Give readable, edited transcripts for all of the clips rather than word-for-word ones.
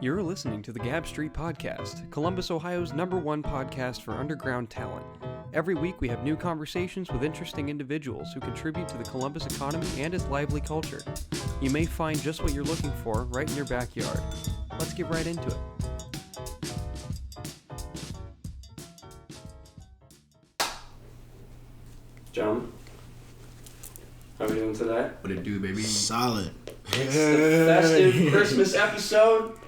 You're listening to the Gab Street Podcast, Columbus, Ohio's #1 podcast for underground talent. Every week we have new conversations with interesting individuals who contribute to the Columbus economy and its lively culture. You may find just what you're looking for right in your backyard. Let's get right into it. Gentlemen, how are we doing today? What it do, baby? Solid. It's the festive Christmas episode.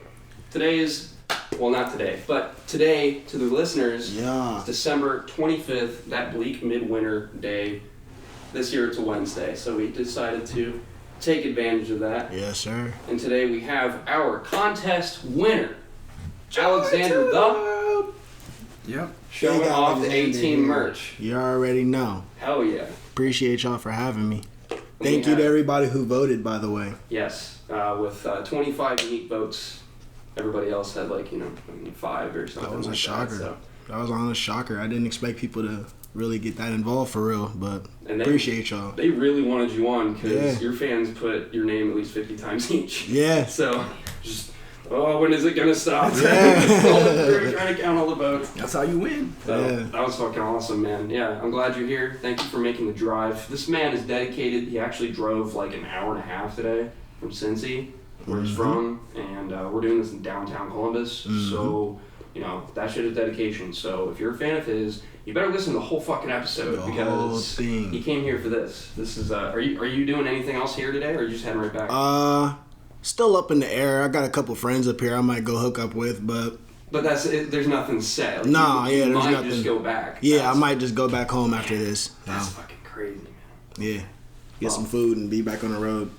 Today is, well, not today, but today, to the listeners, it's December 25th, that bleak midwinter day. This year it's a Wednesday, so we decided to take advantage of that. Yes, sir. And today we have our contest winner, Alxvndertha. Yep. Showing off the A-Team merch. You already know. Hell yeah. Appreciate y'all for having me. Thank you to everybody who voted, by the way. Yes, with 25 unique votes. Everybody else had 5 or something. That was a shocker. So. That was on a shocker. I didn't expect people to really get that involved for real, but appreciate y'all. They really wanted you on because your fans put your name at least 50 times each. Yeah. So, when is it going to stop? We're trying to count all the votes. That's how you win. So, that was fucking awesome, man. Yeah, I'm glad you're here. Thank you for making the drive. This man is dedicated. He actually drove an hour and a half today from Cincy, where he's from, and we're doing this in downtown Columbus, so, that shit is dedication. So if you're a fan of his, you better listen to the whole fucking episode, because he came here for this. This is, are you doing anything else here today, or are you just heading right back? Still up in the air. I got a couple friends up here I might go hook up with, but there's nothing set. You there's nothing. Might just go back. Yeah, I might just go back home after this. That's fucking crazy, man. Yeah. Get some food and be back on the road.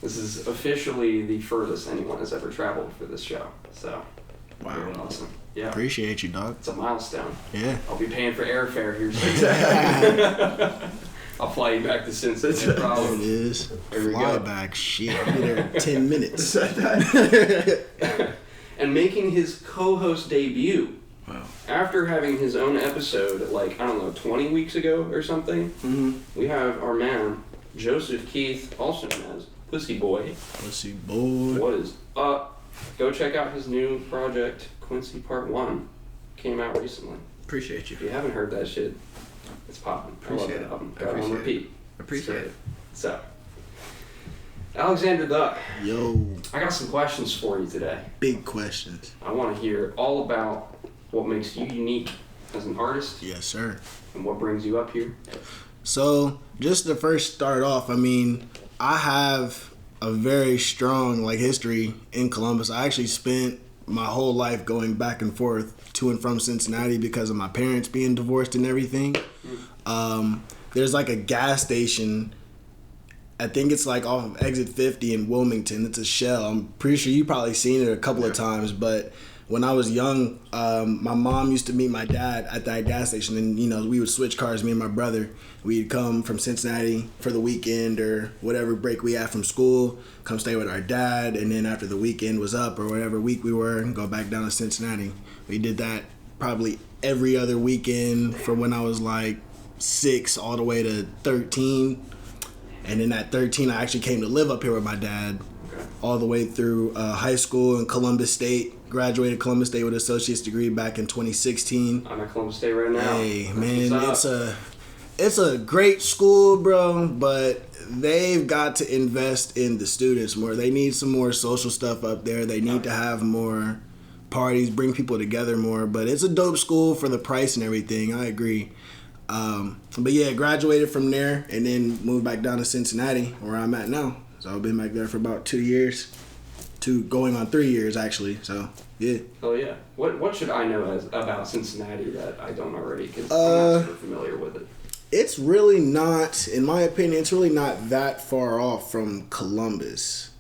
This is officially the furthest anyone has ever traveled for this show. So, wow. Very awesome. Yeah. Appreciate you, dog. It's a milestone. Yeah. I'll be paying for airfare here soon. I'll fly you back to Cincinnati. No problem. It is. There we Fly go. back. Shit. I'll be there in 10 minutes. And making his co-host debut. Wow. After having his own episode, 20 weeks ago or something, we have our man, Joseph Keith, also known as Pussy Boy. Pussy Boy. What is up? Go check out his new project, Quincy Part 1. Came out recently. Appreciate you. If you haven't heard that shit, it's popping. Appreciate it. Got it on repeat. Appreciate it. So, Alxvndertha. Yo. I got some questions for you today. Big questions. I want to hear all about what makes you unique as an artist. Yes, sir. And what brings you up here. So, just to first start off, I have a very strong history in Columbus. I actually spent my whole life going back and forth to and from Cincinnati because of my parents being divorced and everything. There's a gas station, I think it's off of Exit 50 in Wilmington. It's a Shell. I'm pretty sure you probably seen it a couple of times, but when I was young, my mom used to meet my dad at that gas station, and we would switch cars, me and my brother. We'd come from Cincinnati for the weekend or whatever break we had from school, come stay with our dad, and then after the weekend was up or whatever week we were, go back down to Cincinnati. We did that probably every other weekend from when I was 6 all the way to 13. And then at 13, I actually came to live up here with my dad all the way through high school in Columbus State. Graduated Columbus State with an associate's degree back in 2016. I'm at Columbus State right now. Hey, man, it's a great school, bro, but they've got to invest in the students more. They need some more social stuff up there. They need to have more parties, bring people together more. But it's a dope school for the price and everything. I agree. But yeah, graduated from there and then moved back down to Cincinnati, where I'm at now. So I've been back there for about 2 years. Going on 3 years, actually. So, yeah. Oh, yeah. What should I know about Cincinnati that I don't already? Because I'm not super familiar with it. It's really not, in my opinion, it's really not that far off from Columbus.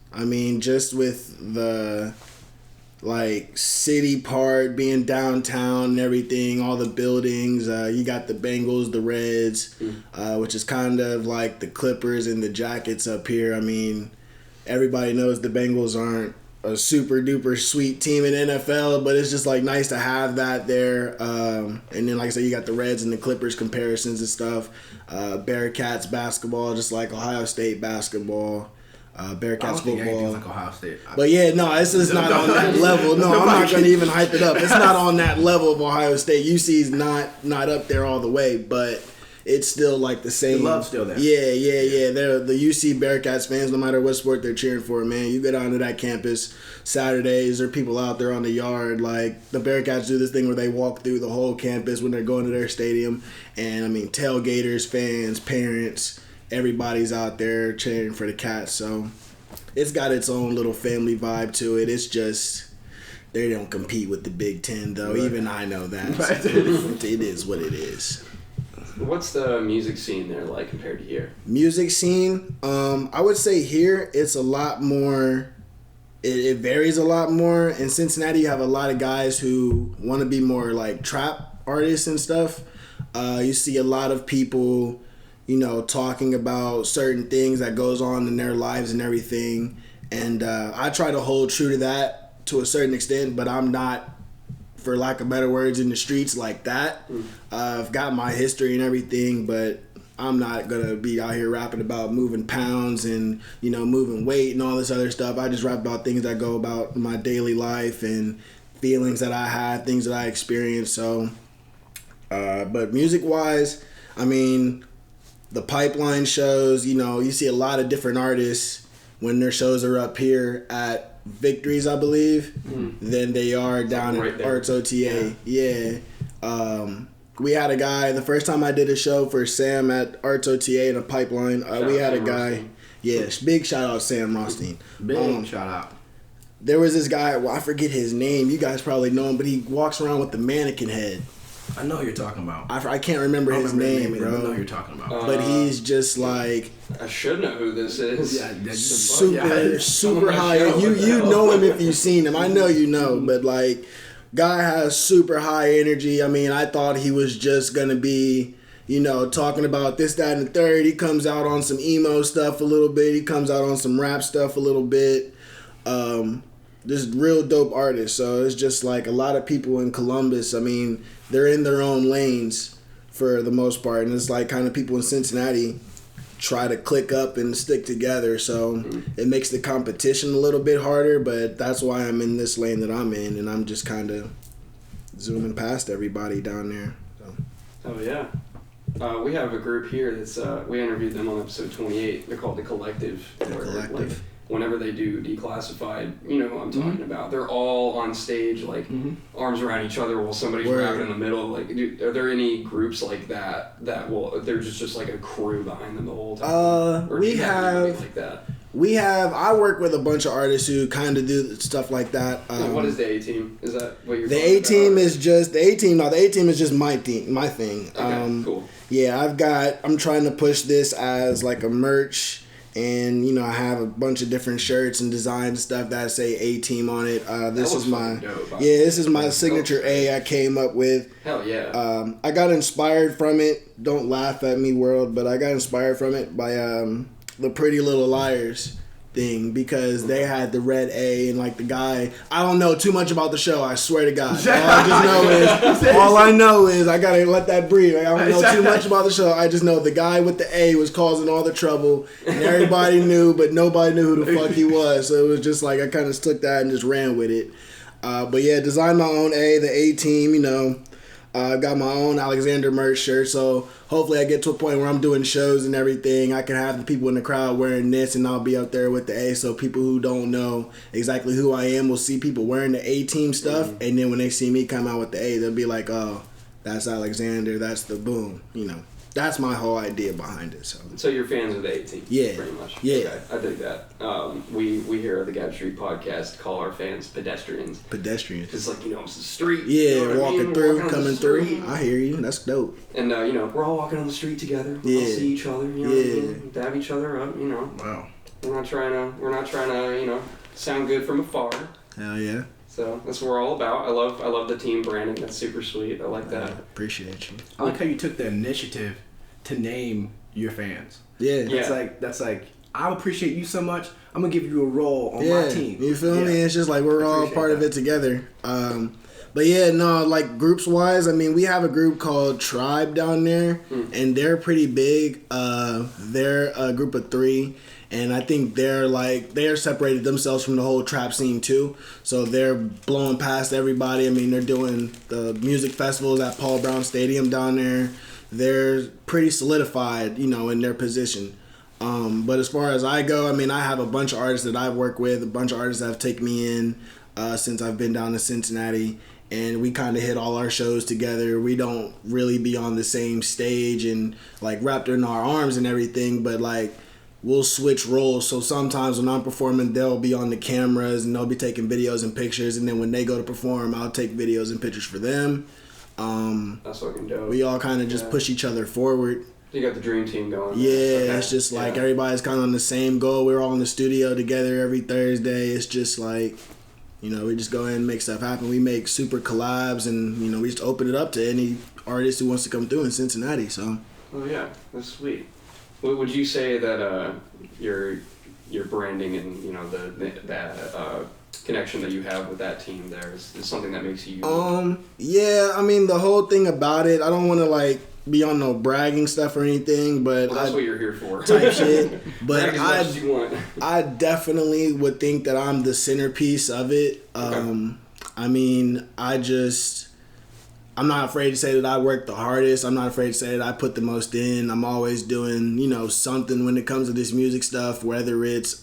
Just with the, city part, being downtown and everything, all the buildings. You got the Bengals, the Reds, which is kind of like the Clippers and the Jackets up here. Everybody knows the Bengals aren't a super duper sweet team in NFL, but it's just nice to have that there. And then like I said, you got the Reds and the Clippers comparisons and stuff. Bearcats basketball, just like Ohio State basketball. I Bearcats don't think anything's football. like Ohio State. But yeah, no, it's just not on that level. No, I'm not going to even hype it up. It's not on that level of Ohio State. UC's not up there all the way, but it's still like the same. The love's still there. Yeah. They're the UC Bearcats fans, no matter what sport they're cheering for, man. You get onto that campus Saturdays, there are people out there on the yard. Like, the Bearcats do this thing where they walk through the whole campus when they're going to their stadium. And, I mean, tailgaters, fans, parents, everybody's out there cheering for the Cats. So it's got its own little family vibe to it. It's just, they don't compete with the Big Ten, though. Right. Even I know that. Right. So it is what it is. What's the music scene there like compared to here? Music scene, I would say here it's a lot more. It varies a lot more. In Cincinnati, you have a lot of guys who want to be more like trap artists and stuff. You see a lot of people, talking about certain things that goes on in their lives and everything. And I try to hold true to that to a certain extent, but I'm not, for lack of better words, in the streets like that. I've got my history and everything, but I'm not going to be out here rapping about moving pounds and, moving weight and all this other stuff. I just rap about things that go about my daily life and feelings that I had, things that I experienced. So, but music-wise, I mean, the Pipeline shows, you see a lot of different artists when their shows are up here at Victories, I believe, than they are down right at there. Arts OTA. Yeah. We had a guy, the first time I did a show for Sam at Arts OTA in a Pipeline, we had a guy. Yeah, big shout out Sam Rothstein. Big shout out. There was this guy, I forget his name. You guys probably know him, but he walks around with the mannequin head. I know who you're talking about. I can't remember his name, bro. I know who you're talking about. But he's just like I should know who this is. super high. You know him if you've seen him. I know you know, but like, guy has super high energy. I mean, I thought he was just gonna be, talking about this, that, and the third. He comes out on some emo stuff a little bit. He comes out on some rap stuff a little bit. Just real dope artist. So it's just like a lot of people in Columbus, I mean, they're in their own lanes for the most part. And it's like kind of people in Cincinnati try to click up and stick together. So it makes the competition a little bit harder, but that's why I'm in this lane that I'm in. And I'm just kind of zooming past everybody down there. So. Oh, yeah. We have a group here that's, we interviewed them on episode 28. They're called The Collective. The Collective. Like, whenever they do Declassified, you know who I'm talking about. They're all on stage, like, arms around each other while somebody's rapping in the middle. Like, are there any groups like that they're just like a crew behind them the whole time? Or we have like that? I work with a bunch of artists who kind of do stuff like that. What is the A-Team? Is that what you're the talking A-Team about? is just the A-Team is just my thing. Okay, cool. Yeah, I'm trying to push this as like a merch. And I have a bunch of different shirts and designs and stuff that say A-Team on it. This is my signature A I came up with. Hell yeah. I got inspired from it. Don't laugh at me, world, but I got inspired from it by the Pretty Little Liars thing, because they had the red A and like the guy. I don't know too much about the show, I swear to God. All I know is I gotta let that breathe. I don't know too much about the show. I just know the guy with the A was causing all the trouble, and everybody knew, but nobody knew who the fuck he was. So it was just like I kind of took that and just ran with it. But yeah, designed my own A, the A-Team. I've got my own Alxvndertha merch shirt, so hopefully I get to a point where I'm doing shows and everything. I can have the people in the crowd wearing this, and I'll be up there with the A, so people who don't know exactly who I am will see people wearing the A-Team stuff, and then when they see me come out with the A, they'll be like, oh, that's Alxvnder, that's the boom, That's my whole idea behind it. So you're fans of the A-Team? Yeah. Pretty much? Yeah. Okay, I dig that. We here at the Gab Street podcast call our fans pedestrians. Pedestrians. It's like, it's the street. Yeah, you know what I walking mean? through, Walking on the coming street. through. I hear you. That's dope. And, we're all walking on the street together. We all see each other, what I mean? Dab each other up, Wow. We're not trying to, sound good from afar. Hell yeah. So that's what we're all about. I love the team branding. That's super sweet. I like that. Appreciate you. I like how you took the initiative to name your fans. Yeah. That's like I appreciate you so much. I'm gonna give you a role on my team. You feel me? It's just like we're all part of it together. But yeah, no, like groups wise, I mean, we have a group called Tribe down there, and they're pretty big. They're a group of 3, And I think they're separated themselves from the whole trap scene too. So they're blowing past everybody. I mean, they're doing the music festivals at Paul Brown Stadium down there. They're pretty solidified, in their position. But as far as I go, I mean, I have a bunch of artists that I've worked with, a bunch of artists that have taken me in since I've been down to Cincinnati. And we kind of hit all our shows together. We don't really be on the same stage and wrapped in our arms and everything, but we'll switch roles. So sometimes when I'm performing, they'll be on the cameras and they'll be taking videos and pictures. And then when they go to perform, I'll take videos and pictures for them. That's fucking dope. We all kind of just push each other forward. You got the dream team going. Yeah, it's just everybody's kind of on the same goal. We're all in the studio together every Thursday. It's just we just go in and make stuff happen. We make super collabs and, we just open it up to any artist who wants to come through in Cincinnati. So. Oh yeah, that's sweet. Would you say that your branding and that connection that you have with that team there is something that makes you unique? Yeah, I mean the whole thing about it, I don't want to be on no bragging stuff or anything, but that's what you're here for. Type shit. But I definitely would think that I'm the centerpiece of it. Okay. I mean, I'm not afraid to say that I work the hardest. I'm not afraid to say that I put the most in. I'm always doing, something when it comes to this music stuff, whether it's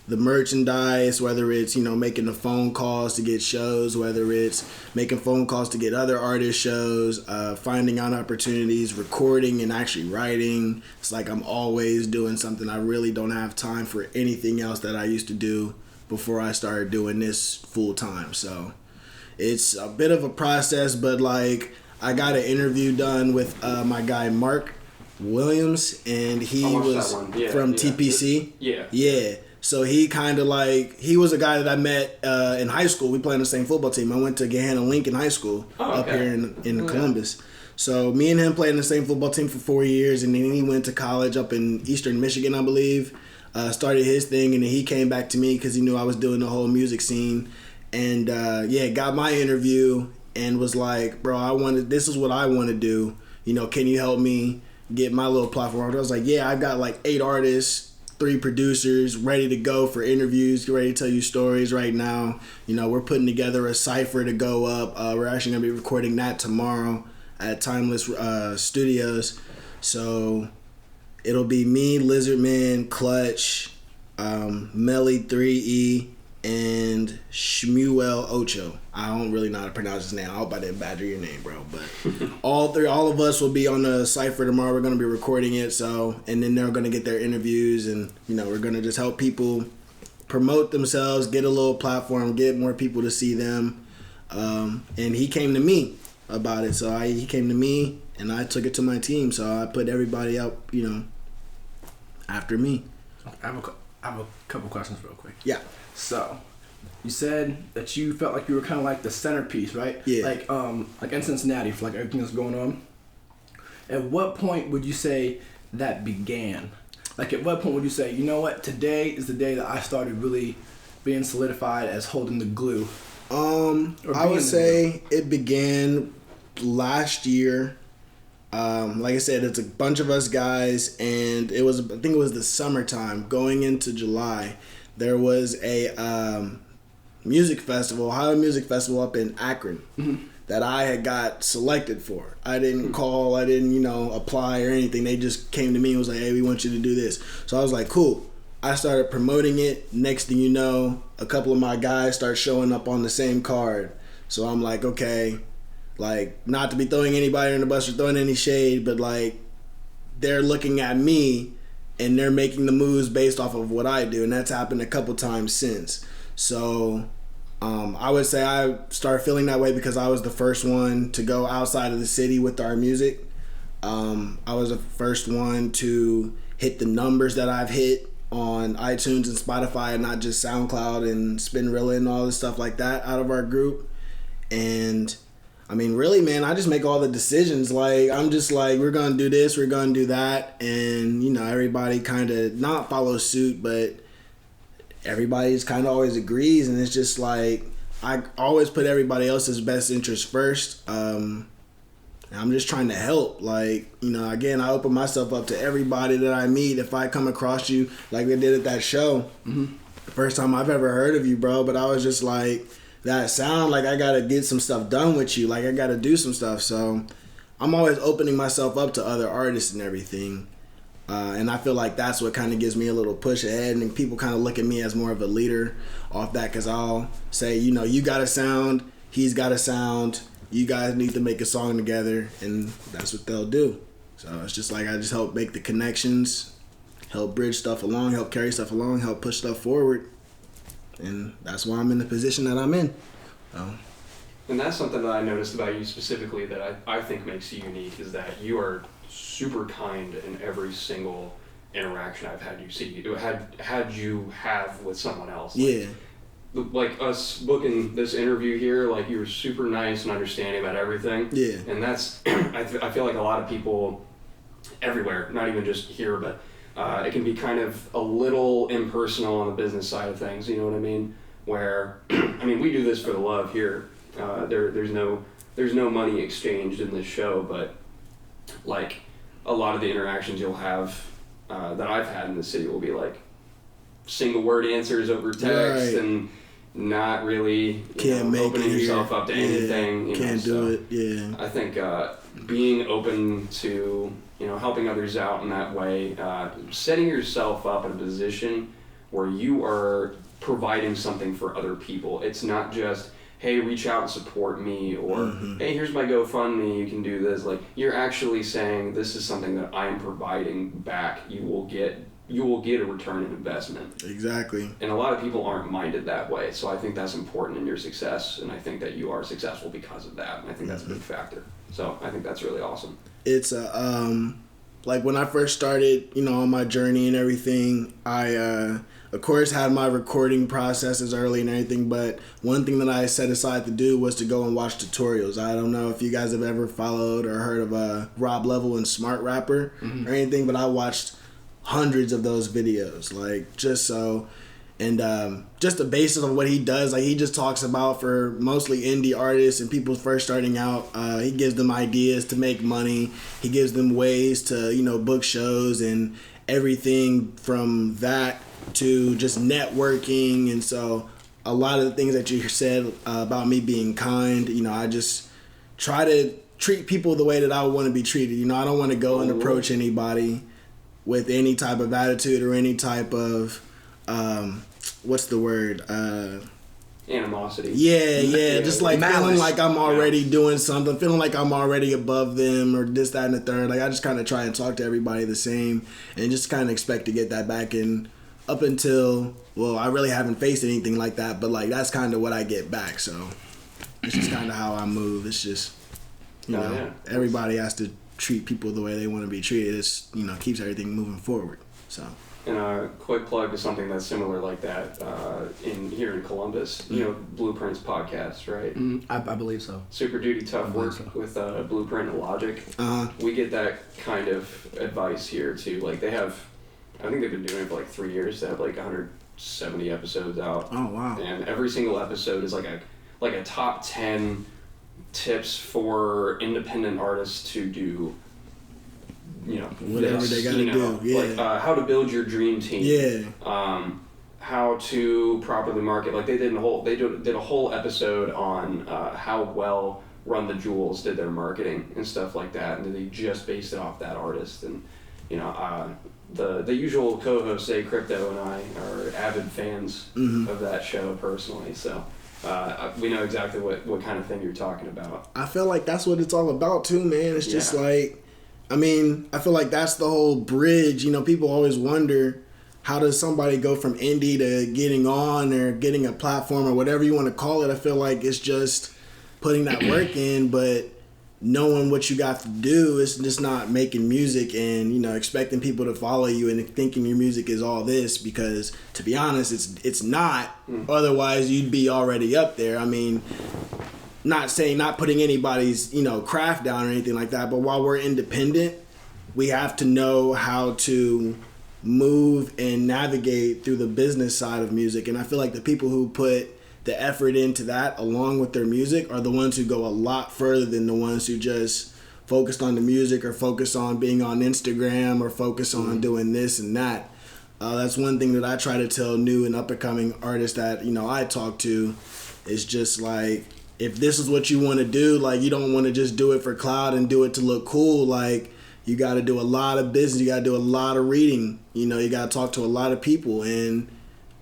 the merchandise, whether it's, making the phone calls to get shows, whether it's making phone calls to get other artist shows, finding out opportunities, recording and actually writing. It's I'm always doing something. I really don't have time for anything else that I used to do before I started doing this full time. So it's a bit of a process, but I got an interview done with my guy Mark Williams, and he was from TPC. Yeah. So he kind of he was a guy that I met in high school. We played on the same football team. I went to Gahanna Lincoln High School up here in Columbus. So me and him played in the same football team for 4 years, and then he went to college up in Eastern Michigan, I believe. Started his thing, and then he came back to me because he knew I was doing the whole music scene. And got my interview and was bro, this is what I want to do. Can you help me get my little platform? I was I've got 8 artists, 3 producers ready to go for interviews, ready to tell you stories right now. We're putting together a cypher to go up. We're actually going to be recording that tomorrow at Timeless Studios. So it'll be me, Lizardman, Clutch, Melly 3E, and Shmuel Ocho. I don't really know how to pronounce his name. I hope I didn't badger your name, bro. But all of us will be on the cypher tomorrow. We're going to be recording it. And then they're going to get their interviews, and we're going to just help people promote themselves, get a little platform, get more people to see them. And he came to me about it. So he came to me, and I took it to my team. So I put everybody up, after me. I have a couple questions real quick. Yeah. So, you said that you felt like you were kind of the centerpiece, right? Yeah. In Cincinnati for everything that's going on. At what point would you say that began? At what point would you say, you know what, today is the day that I started really being solidified as holding the glue? I would say it began last year. Like I said, it's a bunch of us guys, and I think it was the summertime going into July. There was a music festival, Ohio Music Festival up in Akron that I had got selected for. I didn't call, I didn't, apply or anything. They just came to me and was hey, we want you to do this. So I was cool. I started promoting it. Next thing you know, a couple of my guys start showing up on the same card. So I'm okay, not to be throwing anybody in the bus or throwing any shade, but they're looking at me and they're making the moves based off of what I do, and that's happened a couple times since. So I would say I started feeling that way because I was the first one to go outside of the city with our music. I was the first one to hit the numbers that I've hit on iTunes and Spotify, and not just SoundCloud and Spinrilla and all this stuff like that out of our group. And I mean, really, man, I just make all the decisions. I'm just we're going to do this, we're going to do that. And, everybody kind of not follows suit, but everybody just kind of always agrees. And it's just I always put everybody else's best interest first. And And I'm just trying to help. Like, you know, again, I open myself up to everybody that I meet. If I come across you, like they did at that show, the first time I've ever heard of you, bro, but I was just like, that sound, like I gotta get some stuff done with you. Like I gotta do some stuff. So I'm always opening myself up to other artists and everything. And I feel like that's what kind of gives me a little push ahead, and people kind of look at me as more of a leader off that, because I'll say, you know, you got a sound, he's got a sound, you guys need to make a song together, and that's what they'll do. So it's just like I just help make the connections, help bridge stuff along, help carry stuff along, help push stuff forward, and that's why I'm in the position that I'm in. So. And that's something that I noticed about you specifically that I think makes you unique, is that you are super kind in every single interaction I've had you have with someone else. Yeah. Like us booking this interview here, like you were super nice and understanding about everything. Yeah. And that's, I feel like a lot of people everywhere, not even just here, but it can be kind of a little impersonal on the business side of things, you know what I mean? Where, I mean, we do this for the love here. There's no money exchanged in this show, but like a lot of the interactions you'll have that I've had in the city will be like single word answers over text, and not really opening yourself up to anything. Can't do it. Yeah. I think being open to helping others out in that way, setting yourself up in a position where you are providing something for other people. It's not just, hey, reach out and support me, or hey, here's my GoFundMe, you can do this. Like, you're actually saying, this is something that I'm providing back. You will get a return on investment. Exactly. And a lot of people aren't minded that way, so I think that's important in your success, and I think that you are successful because of that, and I think that's a big factor. So I think that's really awesome. It's like when I first started, on my journey and everything, I of course had my recording processes early and everything, but one thing that I set aside to do was to go and watch tutorials. I don't know if you guys have ever followed or heard of Rob Level and Smart Rapper or anything, but I watched hundreds of those videos, like just so. And just the basis of what he does, like he just talks about for mostly indie artists and people first starting out, he gives them ideas to make money. He gives them ways to, book shows and everything from that to just networking. And so a lot of the things that you said about me being kind, I just try to treat people the way that I would want to be treated. I don't want to go and approach anybody with any type of attitude or any type of what's the word? Animosity. Yeah. Just like feeling like I'm already doing something, feeling like I'm already above them or this, that, and the third. Like I just kind of try and talk to everybody the same and just kind of expect to get that back. And up until, I really haven't faced anything like that, but like that's kind of what I get back. So it's just kind of how I move. It's just, everybody has to treat people the way they want to be treated. It's, keeps everything moving forward. So. And a quick plug to something that's similar like that here in Columbus. Blueprint's podcast, right? I believe so. Super Duty Tough work with Blueprint and Logic. We get that kind of advice here too. Like I think they've been doing it for like 3 years. They have like 170 episodes out. Oh wow! And every single episode is like a top 10 tips for independent artists to do. Whatever they gotta do. Yeah. Like how to build your dream team. Yeah. How to properly market. Like they did a whole episode on how well Run the Jewels did their marketing and stuff like that, and they just based it off that artist. And the usual co-hosts, say Crypto and I, are avid fans of that show personally. So. We know exactly what kind of thing you're talking about. I feel like that's what it's all about too, man. It's just like, I feel like that's the whole bridge. People always wonder, how does somebody go from indie to getting on or getting a platform or whatever you want to call it? I feel like it's just putting that work in, but knowing what you got to do. Is just not making music and, expecting people to follow you and thinking your music is all this, because to be honest, it's not. Otherwise you'd be already up there. Not putting anybody's, craft down or anything like that, but while we're independent, we have to know how to move and navigate through the business side of music. And I feel like the people who put the effort into that along with their music are the ones who go a lot further than the ones who just focused on the music or focused on being on Instagram or focused on doing this and that. That's one thing that I try to tell new and up-and-coming artists that, I talk to, is just like, if this is what you want to do, like, you don't want to just do it for clout and do it to look cool. Like, you got to do a lot of business. You got to do a lot of reading. You got to talk to a lot of people. And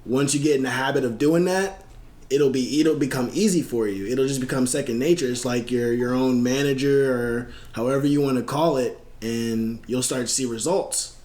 once you get in the habit of doing that, it'll become easy for you. It'll just become second nature. It's like your own manager or however you want to call it, and you'll start to see results.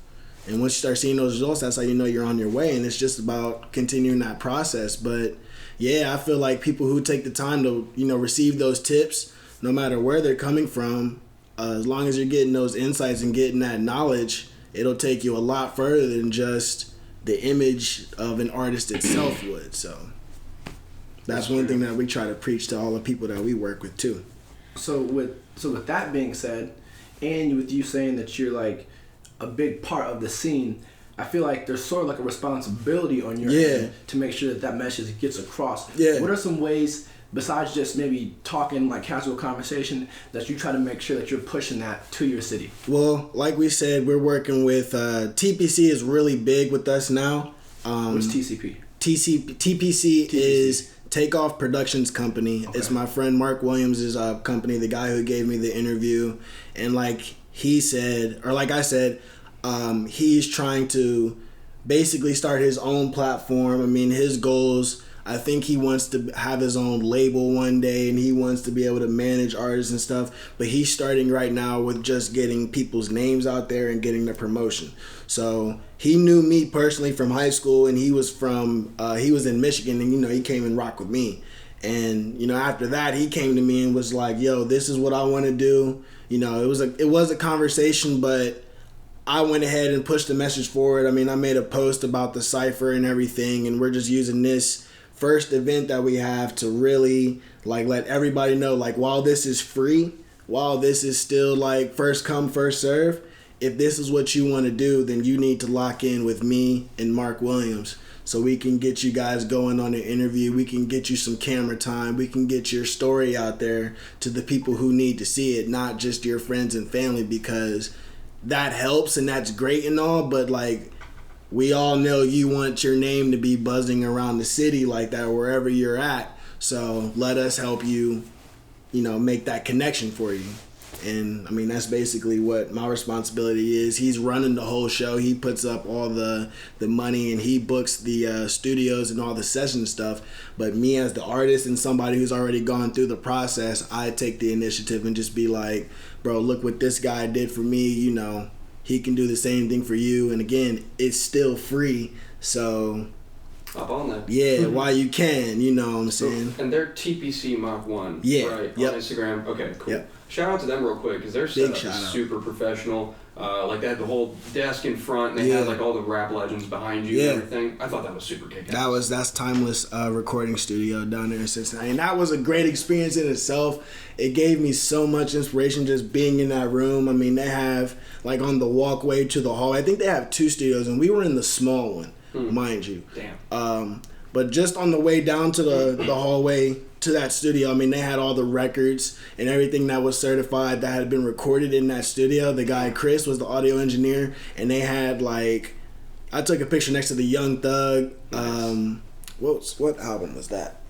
And once you start seeing those results, that's how you know you're on your way. And it's just about continuing that process. But yeah, I feel like people who take the time to, receive those tips, no matter where they're coming from, as long as you're getting those insights and getting that knowledge, it'll take you a lot further than just the image of an artist itself would. So that's one thing that we try to preach to all the people that we work with too. So with that being said, and with you saying that you're like a big part of the scene, I feel like there's sort of like a responsibility on your end to make sure that message gets across. Yeah. What are some ways, besides just maybe talking like casual conversation, that you try to make sure that you're pushing that to your city? Well, like we said, we're working with TPC is really big with us now. What's TCP? TPC is Takeoff Productions Company. Okay. It's my friend Mark Williams' company, the guy who gave me the interview. And like he said, or like I said, he's trying to basically start his own platform. I mean, his goals, I think he wants to have his own label one day, and he wants to be able to manage artists and stuff. But he's starting right now with just getting people's names out there and getting the promotion. So he knew me personally from high school, and he was in Michigan, and he came and rocked with me. And after that, he came to me and was like, "Yo, this is what I want to do." It was a conversation, but I went ahead and pushed the message forward. I mean, I made a post about the cypher and everything, and we're just using this first event that we have to really like let everybody know, like, while this is free, while this is still like first come, first serve, if this is what you want to do, then you need to lock in with me and Mark Williams so we can get you guys going on an interview. We can get you some camera time. We can get your story out there to the people who need to see it, not just your friends and family, because that helps and that's great and all, but like, we all know you want your name to be buzzing around the city like that wherever you're at. So let us help you, make that connection for you. And I mean, that's basically what my responsibility is. He's running the whole show. He puts up all the money, and he books the studios and all the session stuff. But me as the artist and somebody who's already gone through the process, I take the initiative and just be like, bro, look what this guy did for me. He can do the same thing for you. And again, it's still free. So up on that. Yeah, while you can, you know what I'm saying? And they're TPC Mach 1, yeah, right? Yep. On Instagram. Okay, cool. Yep. Shout out to them real quick, because their setup is super professional. Like, they had the whole desk in front, and they had like all the rap legends behind you and everything. I thought that was super kick-ass. That's Timeless Recording Studio down there in Cincinnati. And that was a great experience in itself. It gave me so much inspiration just being in that room. I mean, they have, like, on the walkway to the hall, I think they have 2 studios, and we were in the small one, mind you. Damn. But just on the way down to the hallway to that studio, I mean, they had all the records and everything that was certified that had been recorded in that studio. The guy, Chris, was the audio engineer, and they had, like, I took a picture next to the Young Thug. What album was that?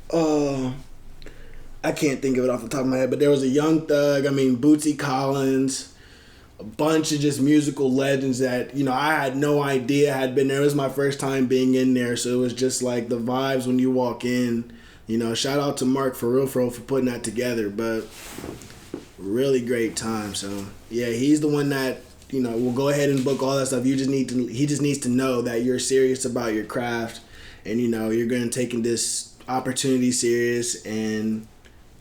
I can't think of it off the top of my head, but there was a Young Thug, I mean, Bootsy Collins, a bunch of just musical legends that, I had no idea had been there. It was my first time being in there, so it was just like the vibes when you walk in. Shout out to Mark for real for putting that together, but really great time. So yeah, he's the one that, will go ahead and book all that stuff. He just needs to know that you're serious about your craft, and you're going to take this opportunity serious, and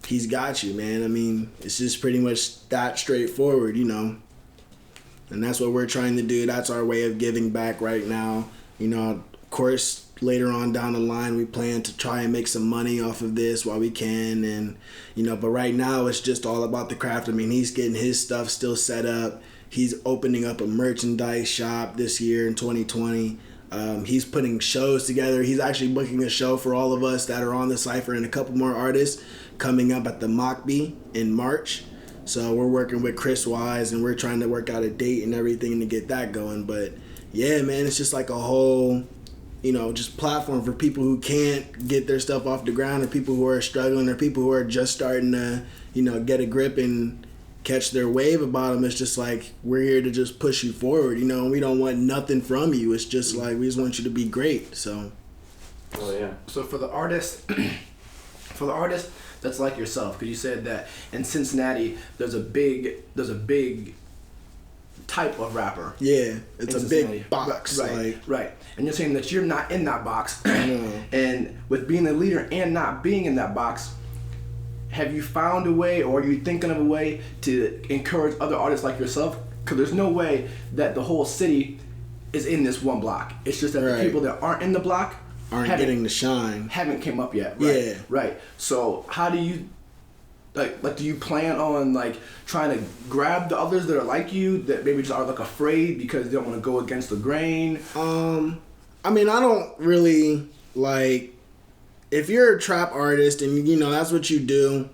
he's got you, man. I mean, it's just pretty much that straightforward, and that's what we're trying to do. That's our way of giving back right now. Of course, later on down the line, we plan to try and make some money off of this while we can, and but right now it's just all about the craft. I mean, he's getting his stuff still set up. He's opening up a merchandise shop this year in 2020. He's putting shows together. He's actually booking a show for all of us that are on the Cypher and a couple more artists coming up at the Mockbee in March. So we're working with Chris Wise, and we're trying to work out a date and everything to get that going. But yeah, man, it's just like a whole, just platform for people who can't get their stuff off the ground, or people who are struggling, or people who are just starting to, get a grip and catch their wave about them. It's just like, we're here to just push you forward, and we don't want nothing from you. It's just like, we just want you to be great. So. Oh yeah. So for the artist, that's like yourself, because you said that in Cincinnati there's a big type of rapper. Yeah, it's a Cincinnati. big box. Right. And you're saying that you're not in that box. No. And with being a leader and not being in that box, have you found a way, or are you thinking of a way to encourage other artists like yourself? Because there's no way that the whole city is in this one block. It's just that the people that aren't in the block aren't getting the shine. Haven't came up yet. Right? Yeah. Right. So how do you do you plan on trying to grab the others that are like you, that maybe just are afraid because they don't want to go against the grain? I mean, I don't really if you're a trap artist and that's what you do,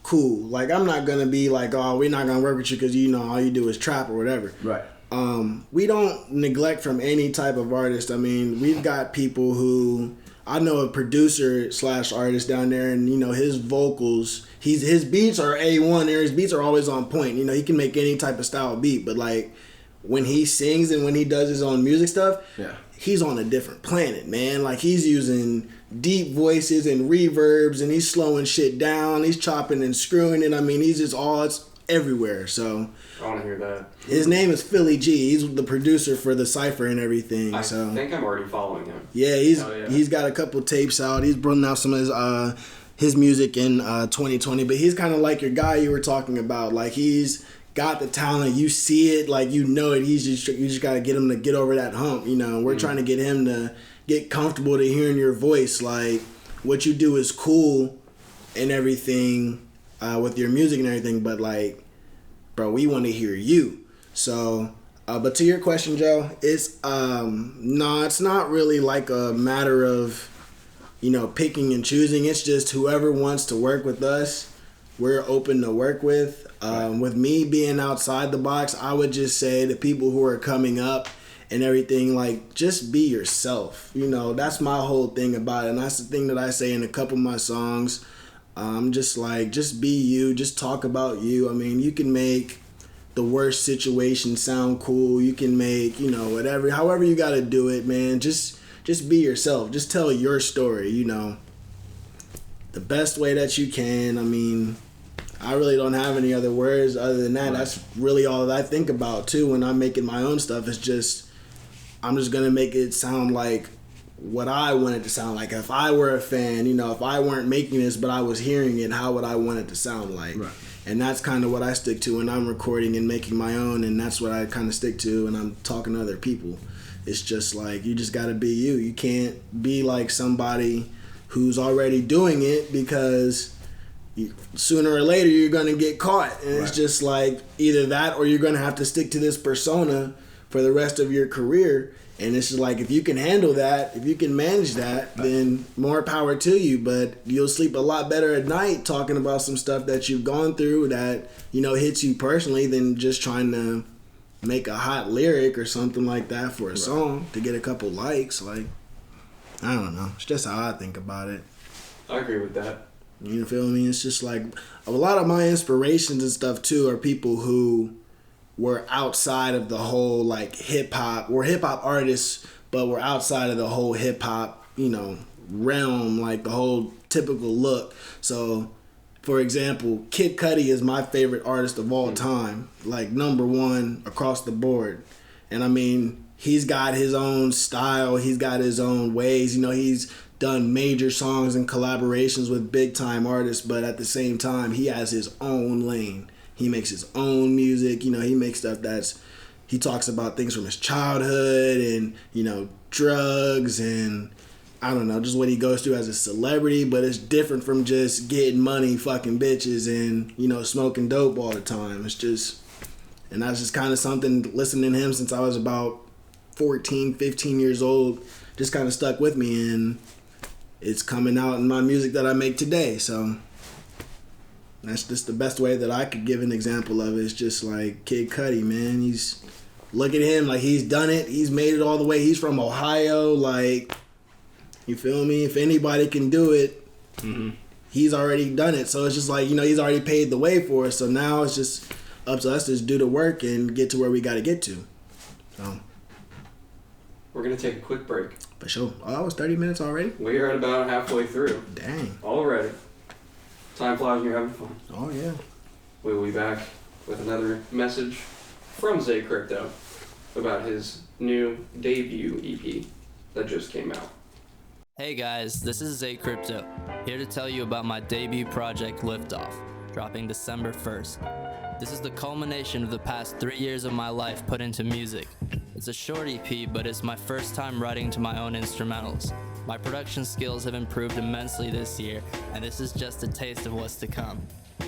cool. I'm not gonna be oh, we're not gonna work with you because all you do is trap or whatever. Right. We don't neglect from any type of artist. I mean, we've got people who, I know a producer / artist down there, and his vocals, his beats are A1, his beats are always on point. He can make any type of style beat, but when he sings and when he does his own music stuff, yeah, he's on a different planet, man. He's using deep voices and reverbs, and he's slowing shit down, he's chopping and screwing it. I mean, he's just it's everywhere. So I want to hear that. His name is Philly G. He's the producer for the Cypher and everything. I so think I'm already following him. Yeah, he's got a couple tapes out. He's brought out some of his music in 2020. But he's kind of like your guy you were talking about. He's got the talent. You see it, you know it. You just got to get him to get over that hump. We're trying to get him to get comfortable to hearing your voice. What you do is cool and everything with your music and everything, but bro, we want to hear you. So, but to your question, Joe, it's it's not really a matter of picking and choosing. It's just whoever wants to work with us, we're open to work with. With me being outside the box, I would just say to people who are coming up and everything, just be yourself. That's my whole thing about it, and that's the thing that I say in a couple of my songs. Just be you. Just talk about you. I mean, you can make the worst situation sound cool. You can make, whatever, however you got to do it, man. Just be yourself. Just tell your story, the best way that you can. I mean, I really don't have any other words other than that. Right. That's really all that I think about, too, when I'm making my own stuff. It's just, I'm just going to make it sound like what I want it to sound like. If I were a fan, if I weren't making this but I was hearing it, how would I want it to sound like? Right. And that's kind of what I stick to when I'm recording and making my own, and that's what I kind of stick to when I'm talking to other people. It's just you just got to be you. You can't be like somebody who's already doing it, because sooner or later you're going to get caught. And right. It's just either that or you're going to have to stick to this persona for the rest of your career. And it's just if you can handle that, if you can manage that, then more power to you. But you'll sleep a lot better at night talking about some stuff that you've gone through that, hits you personally, than just trying to make a hot lyric or something like that for a song to get a couple likes. I don't know. It's just how I think about it. I agree with that. You feel me? It's just a lot of my inspirations and stuff too are people who were outside of the whole hip hop. We're hip hop artists, but we're outside of the whole hip hop, realm, the whole typical look. So, for example, Kid Cudi is my favorite artist of all time, number one across the board. And I mean, he's got his own style, he's got his own ways. He's done major songs and collaborations with big time artists, but at the same time, he has his own lane. He makes his own music. He makes stuff he talks about things from his childhood and, drugs and, I don't know, just what he goes through as a celebrity. But it's different from just getting money, fucking bitches, and, smoking dope all the time. It's just, and that's just kind of something, listening to him since I was about 14, 15 years old, just kind of stuck with me. And it's coming out in my music that I make today, so. That's just the best way that I could give an example of it. It's just like Kid Cudi, man. Look at him, like he's done it. He's made it all the way. He's from Ohio, like, you feel me? If anybody can do it, he's already done it. So it's just like, he's already paved the way for us. So now it's just up to us to just do the work and get to where we got to get to. So we're going to take a quick break. For sure. Oh, it was 30 minutes already? We are at about halfway through. Dang. Already. Time flies when you're having fun. Oh, yeah. We will be back with another message from Zay Crypto about his new debut EP that just came out. Hey guys, this is Zay Crypto, here to tell you about my debut project Liftoff, dropping December 1st. This is the culmination of the past 3 years of my life put into music. It's a short EP, but it's my first time writing to my own instrumentals. My production skills have improved immensely this year, and this is just a taste of what's to come.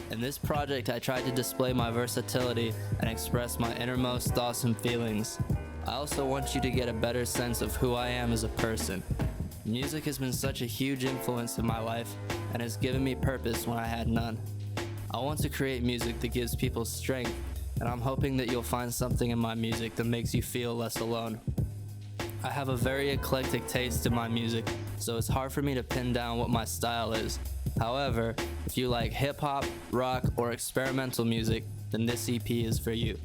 In this project, I tried to display my versatility and express my innermost thoughts and feelings. I also want you to get a better sense of who I am as a person. Music has been such a huge influence in my life and has given me purpose when I had none. I want to create music that gives people strength, and I'm hoping that you'll find something in my music that makes you feel less alone. I have a very eclectic taste in my music, so it's hard for me to pin down what my style is. However, if you like hip-hop, rock, or experimental music, then this EP is for you.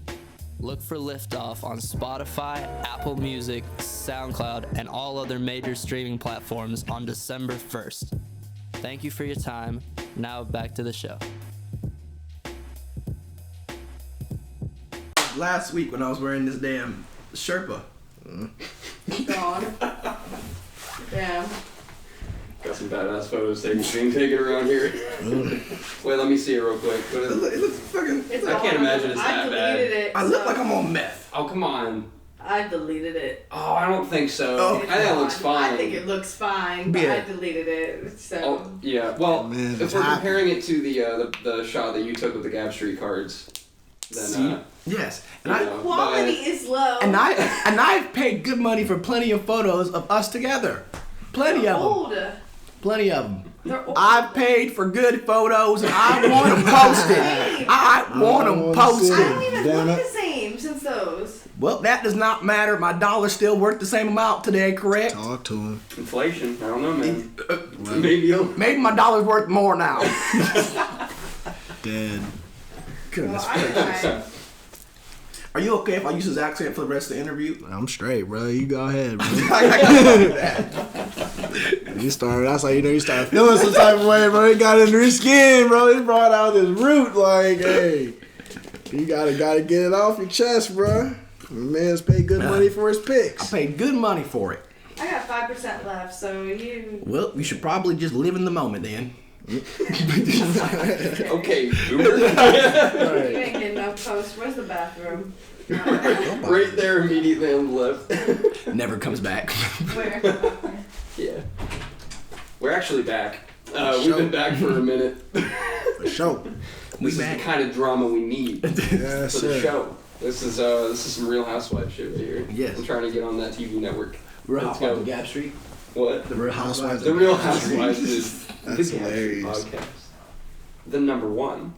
Look for Liftoff on Spotify, Apple Music, SoundCloud, and all other major streaming platforms on December 1st. Thank you for your time. Now back to the show. Last week when I was wearing this damn Sherpa. Gone. Yeah. Got some badass photos being taken around here. Wait, let me see it real quick. It looks fucking... It's I gone. can't imagine it's that I deleted bad. it. I look like I'm on meth. Oh, come on. I deleted it. Oh, I don't think so. Oh, I think it looks fine. I think it looks fine, but Yeah. I deleted it. So. Oh, yeah. Well, Man, if it's we're hot. comparing it to the shot that you took with the Gap Street cards, then See? Yes. And you I... know, Quality is low. And I've paid good money for plenty of photos of us together. Plenty They're of them. old. Plenty of them. They're old. I've paid for good photos and I want them posted. I want them wanna posted. see I don't even Damn look it. the same since those. Well, that does not matter. My dollar's still worth the same amount today, correct? Talk to him. inflation. I don't know, man. Maybe you'll... Maybe my dollar's worth more now. Dead. Goodness. I Are you okay if I use his accent for the rest of the interview? I'm straight, bro. You go ahead, bro. I can't do that. That's how you start feeling some type of way, bro. He got under his skin, bro. He brought out this root, like, hey, you gotta get it off your chest, bro. The man's paid good money for his I picks. paid good money for it. I got 5% left, so you. Well, you should probably just live in the moment then. Okay, boomer. You ain't getting no post. Where's the bathroom? Right there immediately on the left. Never comes back. Where? Yeah. We're actually back. We've been back for a minute. For sure. We This is back. the kind of drama we need Yes, for the sir. show. This is some Real Housewives shit right here. Yes. I'm trying to get on that TV network. Real Let's Housewives go. of Gap Street. What? The Real Housewives. The Real Housewives is That's the Gap Street hilarious. podcast. The number one,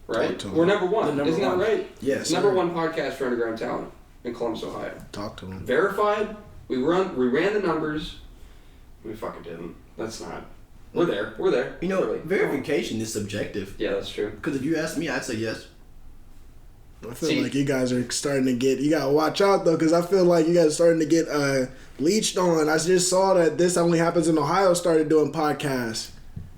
right? Talk to him. We're number one. The number Isn't one. that right? Yes. Number sir. one podcast for underground talent in Columbus, Ohio. Talk to him. Verified. We ran the numbers. We fucking didn't. That's not. We're there. We're there. You know, Really. verification is subjective. Yeah, that's true. Because if you ask me, I'd say yes. I feel See- like you guys are starting to get. You gotta watch out though, because I feel like you guys are starting to get leached on. I just saw that This Only Happens in Ohio started doing podcasts.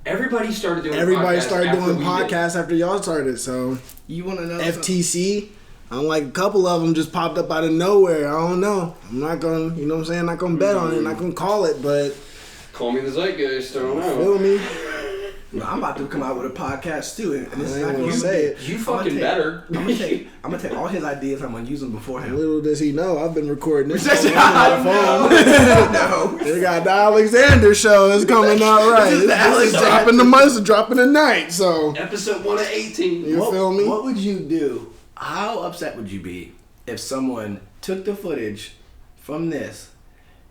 Everybody started doing. Everybody podcasts started after doing we did. podcasts after y'all started. So You want to know something? FTC, I'm like a couple of them just popped up out of nowhere. I don't know. I'm not gonna, you know what I'm saying? Not gonna bet on it. Not gonna call it, but Call me the zeitgeist. I don't know. feel me? Well, I'm about to come out with a podcast too, and this I is ain't not gonna going to say be. it. You I'm gonna fucking take- better. I'm gonna take all his ideas. I'm gonna use them before him. Little does he know, I've been recording this. No. They got the Alexander show is coming out right. This is the This is Alexander- dropping the month, dropping tonight. So Episode 1 of 18. you feel me? What would you do? How upset would you be if someone took the footage from this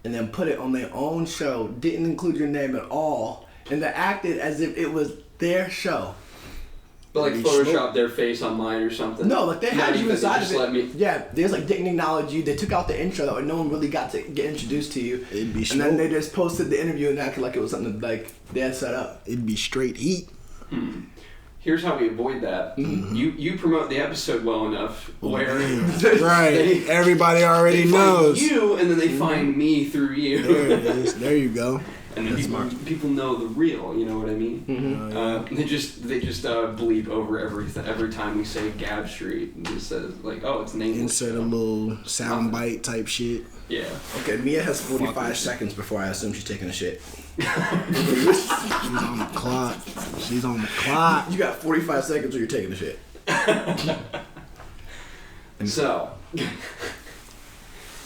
and then put it on their own show, didn't include your name at all, and they acted as if it was their show? But like Photoshop their face on mine or something. No, like they had you inside of it. Let me... Yeah, there's like didn't acknowledge you. They took out the intro that no one really got to get introduced to you. It'd be and then they just posted the interview and acted like it was something like they had set up. It'd be straight heat. Here's how we avoid that. You promote the episode well enough where right, everybody already knows find you, and then they find me through you. There it is. There you go. And then people know the real. You know what I mean? They just bleep over every time we say Gab Street. And just says like, oh, it's named. Insert a little sound bite type shit. Yeah. Okay, Mia has 45 seconds before I assume she's taking a shit. She's on the clock. She's on the clock. You got 45 seconds or you're taking a shit. So.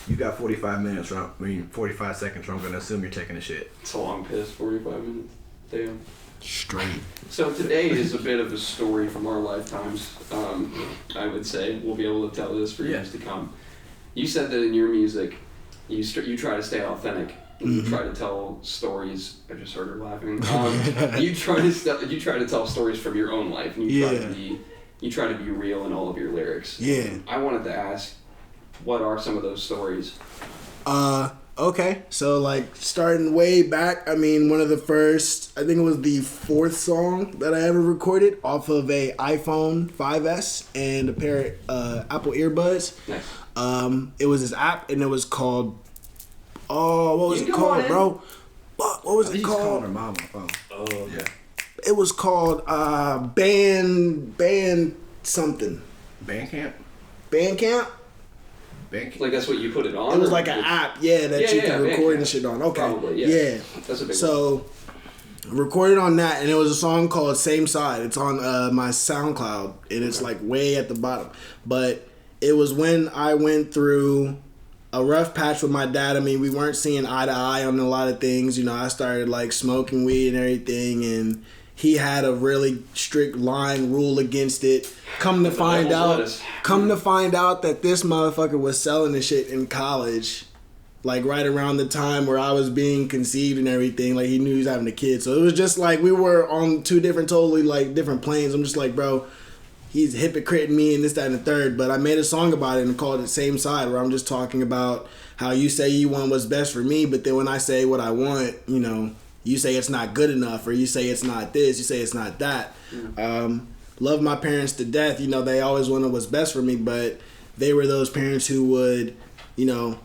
You got 45 minutes, 45 seconds, or I'm going to assume you're taking a shit. It's a long piss, 45 minutes. Damn. Straight. So today is a bit of a story from our lifetimes. I would say we'll be able to tell this for years to come. You said that in your music, you try to stay authentic. You try to tell stories. I just heard her laughing. You try to tell stories from your own life, and you try to be real in all of your lyrics. Yeah. I wanted to ask, what are some of those stories? Okay. So like starting way back, I mean, one of the first, I think it was the 4th song that I ever recorded off of a iPhone 5S and a pair of Apple earbuds. Nice. It was this app and it was called, what was it called, bro? What was it called? Calling her mom on the phone. Oh, yeah. It was called Band something. Bandcamp? Bandcamp? Like that's what you put it on? It was like an app, that you could record and shit on. Okay. Probably, yeah. That's a big one. Recorded on that, and it was a song called Same Side. It's on my SoundCloud, and it's like way at the bottom. But it was when I went through a rough patch with my dad. I mean, we weren't seeing eye to eye on a lot of things. You know, I started like smoking weed and everything, and he had a really strict line rule against it. Come to find out that this motherfucker was selling this shit in college, like right around the time where I was being conceived and everything. Like he knew he was having a kid, so it was just like we were on two totally like different planes. I'm just like, bro, he's hypocriting me and this, that, and the third. But I made a song about it and called it Same Side, where I'm just talking about how you say you want what's best for me, but then when I say what I want, you know, you say it's not good enough, or you say it's not this, you say it's not that. Love my parents to death. You know, they always wanted what's best for me, but they were those parents who would, you know,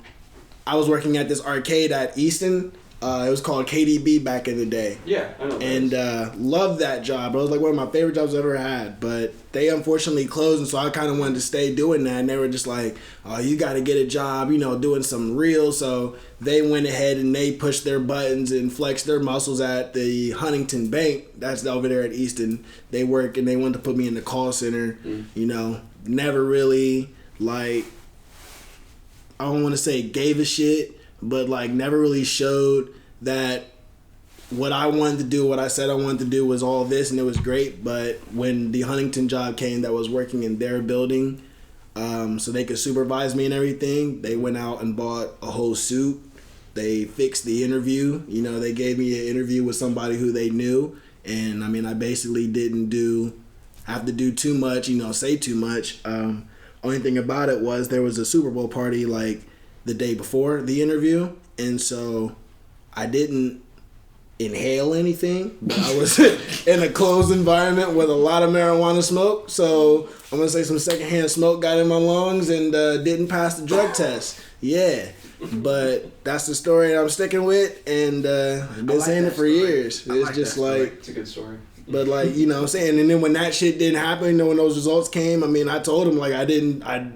I was working at this arcade at Easton. It was called KDB back in the day. Yeah, I know. And loved that job. It was like one of my favorite jobs I've ever had. But they unfortunately closed, and so I kind of wanted to stay doing that. And they were just like, oh, you got to get a job, you know, doing some real. So they went ahead and they pushed their buttons and flexed their muscles at the Huntington Bank. That's over there at Easton. They work, and they wanted to put me in the call center. You know, never really, like, I don't want to say gave a shit, but like never really showed that what I wanted to do, what I said I wanted to do was all this, and it was great. But when the Huntington job came that was working in their building, so they could supervise me and everything, they went out and bought a whole suit. They fixed the interview. You know, they gave me an interview with somebody who they knew. And I mean, I basically didn't have to do too much, you know, say too much. Only thing about it was there was a Super Bowl party like the day before the interview, and so I didn't inhale anything, but I was in a closed environment with a lot of marijuana smoke, so I'm gonna say some secondhand smoke got in my lungs and didn't pass the drug test. Yeah, but that's the story I'm sticking with, and I've been saying it for years. It's just like it's a good story. But like, you know what I'm saying? And then when that shit didn't happen, you know, when those results came, I mean, I told him like I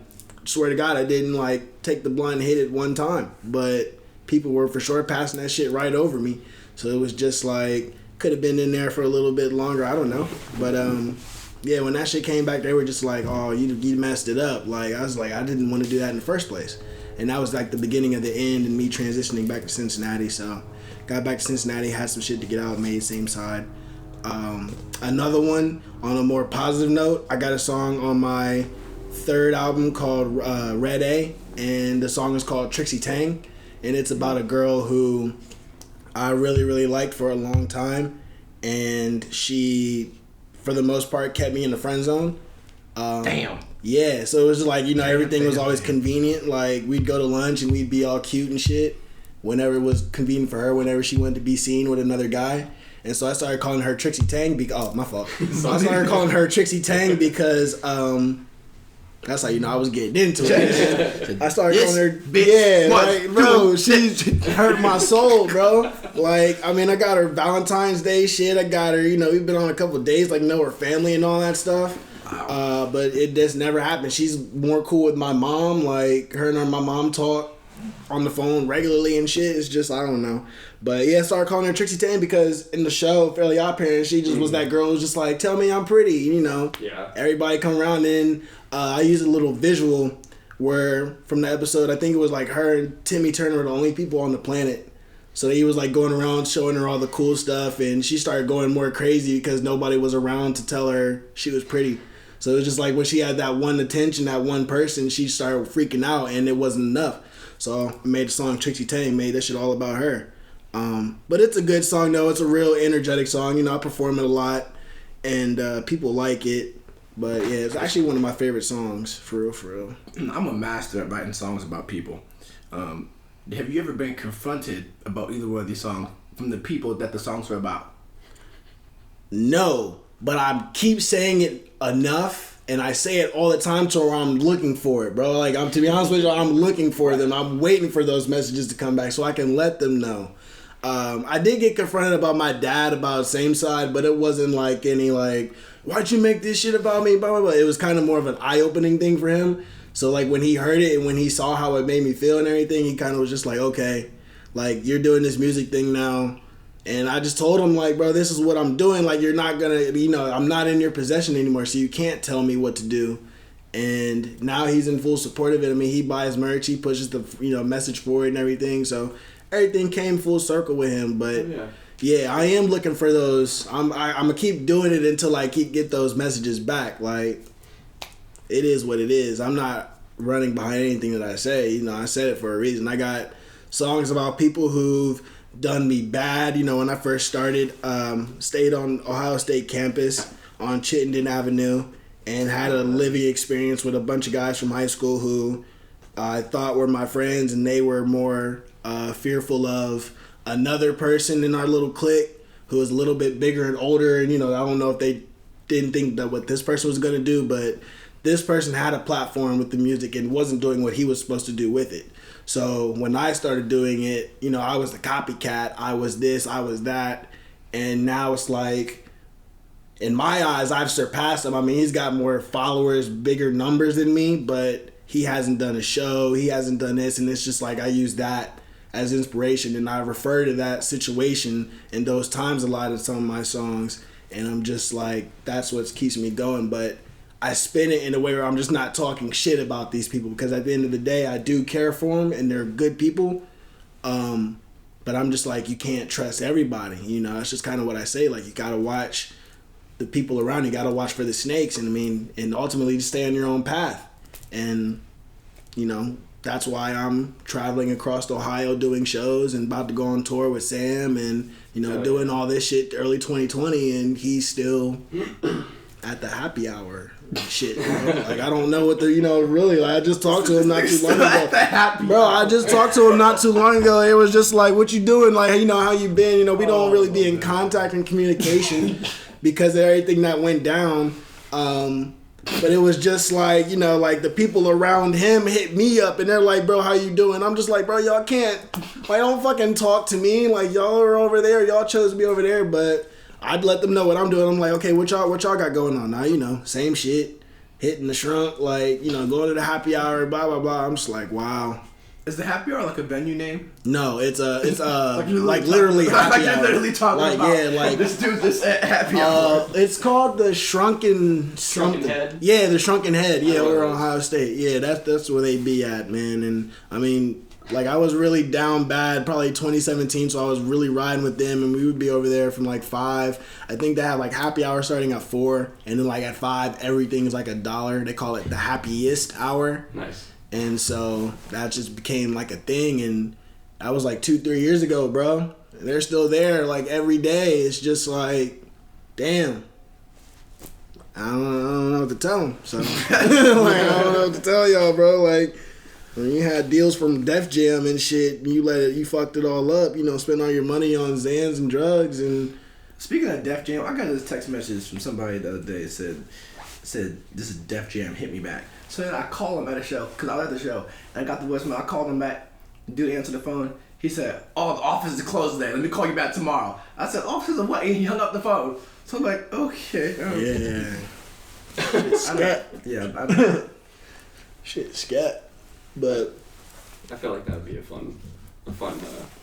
swear to God, I didn't like take the blunt and hit it one time. But people were for sure passing that shit right over me. So it was just like, could have been in there for a little bit longer. I don't know. But yeah, when that shit came back, they were just like, oh, you messed it up. Like, I was like, I didn't want to do that in the first place. And that was like the beginning of the end and me transitioning back to Cincinnati. So got back to Cincinnati, had some shit to get out, made Same Side. Another one on a more positive note, I got a song on my 3rd album called Red A, and the song is called Trixie Tang, and it's about a girl who I really, really liked for a long time, and she for the most part, kept me in the friend zone. Damn. Yeah, so it was just like, you know, everything was always convenient. Like, we'd go to lunch and we'd be all cute and shit whenever it was convenient for her, whenever she wanted to be seen with another guy. And so I started calling her Trixie Tang because... Oh, my fault. So I started calling her Trixie Tang because... that's how you know I was getting into it. I started calling her... Yeah, like, bro, she hurt my soul, bro. Like, I mean, I got her Valentine's Day shit. I got her, you know, we've been on a couple of days, like, know her family and all that stuff. But it just never happened. She's more cool with my mom. Like, her and my mom talk on the phone regularly and shit. It's just, I don't know. But yeah, I started calling her Trixie Tang because in the show, Fairly Odd Parents, she just was that girl who was just like, tell me I'm pretty, you know. Yeah. Everybody come around and I used a little visual where from the episode, I think it was like her and Timmy Turner were the only people on the planet. So he was like going around showing her all the cool stuff and she started going more crazy because nobody was around to tell her she was pretty. So it was just like when she had that one attention, that one person, she started freaking out and it wasn't enough. So I made the song Trixie Tang, made that shit all about her. But it's a good song though. It's a real energetic song. You know, I perform it a lot and people like it. But yeah, it's actually one of my favorite songs, for real, for real. I'm a master at writing songs about people. Have you ever been confronted about either one of these songs from the people that the songs are about? No, but I keep saying it enough, and I say it all the time to where I'm looking for it, bro. Like, to be honest with you, I'm looking for them. I'm waiting for those messages to come back so I can let them know. I did get confronted about my dad about Same Side, but it wasn't like any like, why'd you make this shit about me, blah, blah, blah. It was kind of more of an eye-opening thing for him. So, like, when he heard it and when he saw how it made me feel and everything, he kind of was just like, okay, like, you're doing this music thing now. And I just told him, like, bro, this is what I'm doing. Like, you're not going to, you know, I'm not in your possession anymore, so you can't tell me what to do. And now he's in full support of it. I mean, he buys merch, he pushes the, you know, message forward and everything. So everything came full circle with him. But yeah, I am looking for those. I'm gonna keep doing it until I get those messages back. Like, it is what it is. I'm not running behind anything that I say. You know, I said it for a reason. I got songs about people who've done me bad. You know, when I first started, stayed on Ohio State campus on Chittenden Avenue and had a living experience with a bunch of guys from high school who I thought were my friends, and they were more fearful of another person in our little clique who was a little bit bigger and older. And, you know, I don't know if they didn't think that what this person was going to do, but this person had a platform with the music and wasn't doing what he was supposed to do with it. So when I started doing it, you know, I was the copycat. I was this, I was that. And now it's like, in my eyes, I've surpassed him. I mean, he's got more followers, bigger numbers than me, but he hasn't done a show. He hasn't done this. And it's just like I use that as inspiration. And I refer to that situation in those times a lot in some of my songs. And I'm just like, that's what keeps me going. But I spin it in a way where I'm just not talking shit about these people, because at the end of the day, I do care for them and they're good people. But I'm just like, you can't trust everybody. You know, that's just kind of what I say. Like, you got to watch the people around you, got to watch for the snakes. And I mean, and ultimately just stay on your own path. And, you know, that's why I'm traveling across Ohio doing shows and about to go on tour with Sam and, you know, doing all this shit early 2020. And he's still at the happy hour shit, bro. Like, I don't know what the, you know, really, like, I just talked to him not too long ago. Bro, I just talked to him not too long ago. It was just like, what you doing? Like, you know, how you been? You know, we don't really be in contact and communication because of everything that went down. But it was just like, you know, like the people around him hit me up and they're like, bro, how you doing? I'm just like, bro, y'all can't, like, don't fucking talk to me. Like, y'all are over there. Y'all chose to be over there. But I'd let them know what I'm doing. I'm like, okay, what y'all got going on now? You know, same shit, hitting the shrunk, like, you know, going to the happy hour, blah, blah, blah. I'm just like, wow. Is the happy hour like a venue name? No, it's like literally happy hour. Like you're literally talking like, about, yeah, like this dude just at happy hour. It's called the Shrunken Head? Yeah, the Shrunken Head. Yeah, we're on Ohio State. Yeah, that's where they be at, man. And I mean, like, I was really down bad probably 2017, so I was really riding with them, and we would be over there from like 5. I think they have like happy hour starting at 4, and then like at 5 everything is like $1. They call it the happiest hour. Nice. And so that just became like a thing, and that was like 2-3 years ago, bro. And they're still there like every day. It's just like, damn. I don't know what to tell them. So like, I don't know what to tell y'all, bro. Like when you had deals from Def Jam and shit, and you fucked it all up. You know, spend all your money on Xans and drugs. And speaking of Def Jam, I got this text message from somebody the other day. It said this is Def Jam, hit me back. So then I called him at a show because I was at the show and I got the voicemail. I called him back. Dude answered the phone. He said, "Oh, the office is closed today. Let me call you back tomorrow." I said, "Office of what?" And he hung up the phone. So I'm like, okay. yeah, I know. shit, scat. But I feel like that would be a fun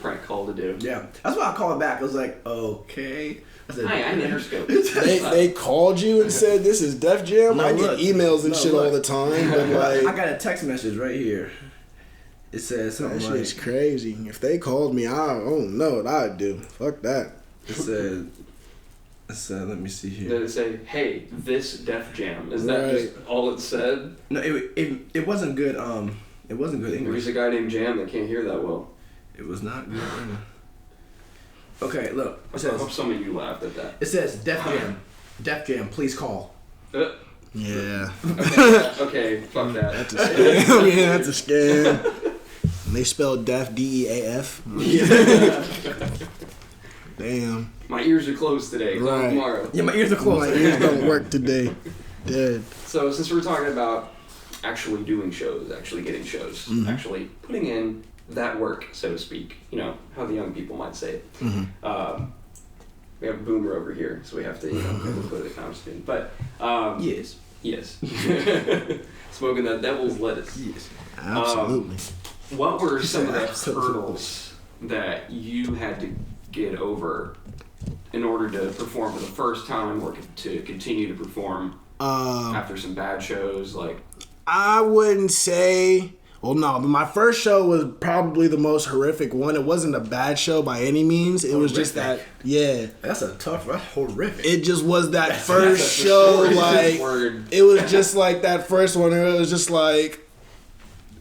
prank call to do. Yeah, that's why I called back. I was like, okay. I said, Hi, I'm Interscope. they called you and said this is Def Jam. No, I look. get emails and No, shit look. all the time, but I like got a text message right here. It says something that like, shit's crazy. If they called me, I don't know what I'd do. Fuck that. it said, let me see here. Did it say, "Hey, this Def Jam"? Is that Right. just all it said? No, it wasn't good. It wasn't good English. There's a guy named Jam that can't hear that well. It was not good. Okay, look. It I hope says, some of you laughed at that. Def Jam. Def Jam, please call. Yeah. Okay, fuck that. That's a scam. Yeah, that's a scam. And they spelled Def DEAF. Damn. My ears are closed today. Call Right. tomorrow. Yeah, my ears are closed. My ears don't work today. Dead. So since we're talking about actually doing shows, actually getting shows, actually putting in that work, so to speak, you know, how the young people might say it. We have a boomer over here, so we have to, maybe put it in conversation. But, Yes. yes. Smoking that devil's lettuce. Yes. Absolutely. What were some of the Absolutely. hurdles that you had to get over in order to perform for the first time or to continue to perform after some bad shows? Like, I wouldn't say. Well, no, but my first show was probably the most horrific one. It wasn't a bad show by any means. It was just that, yeah. That's horrific. It just was that first show, like, word. it was just like that first one. It was just like,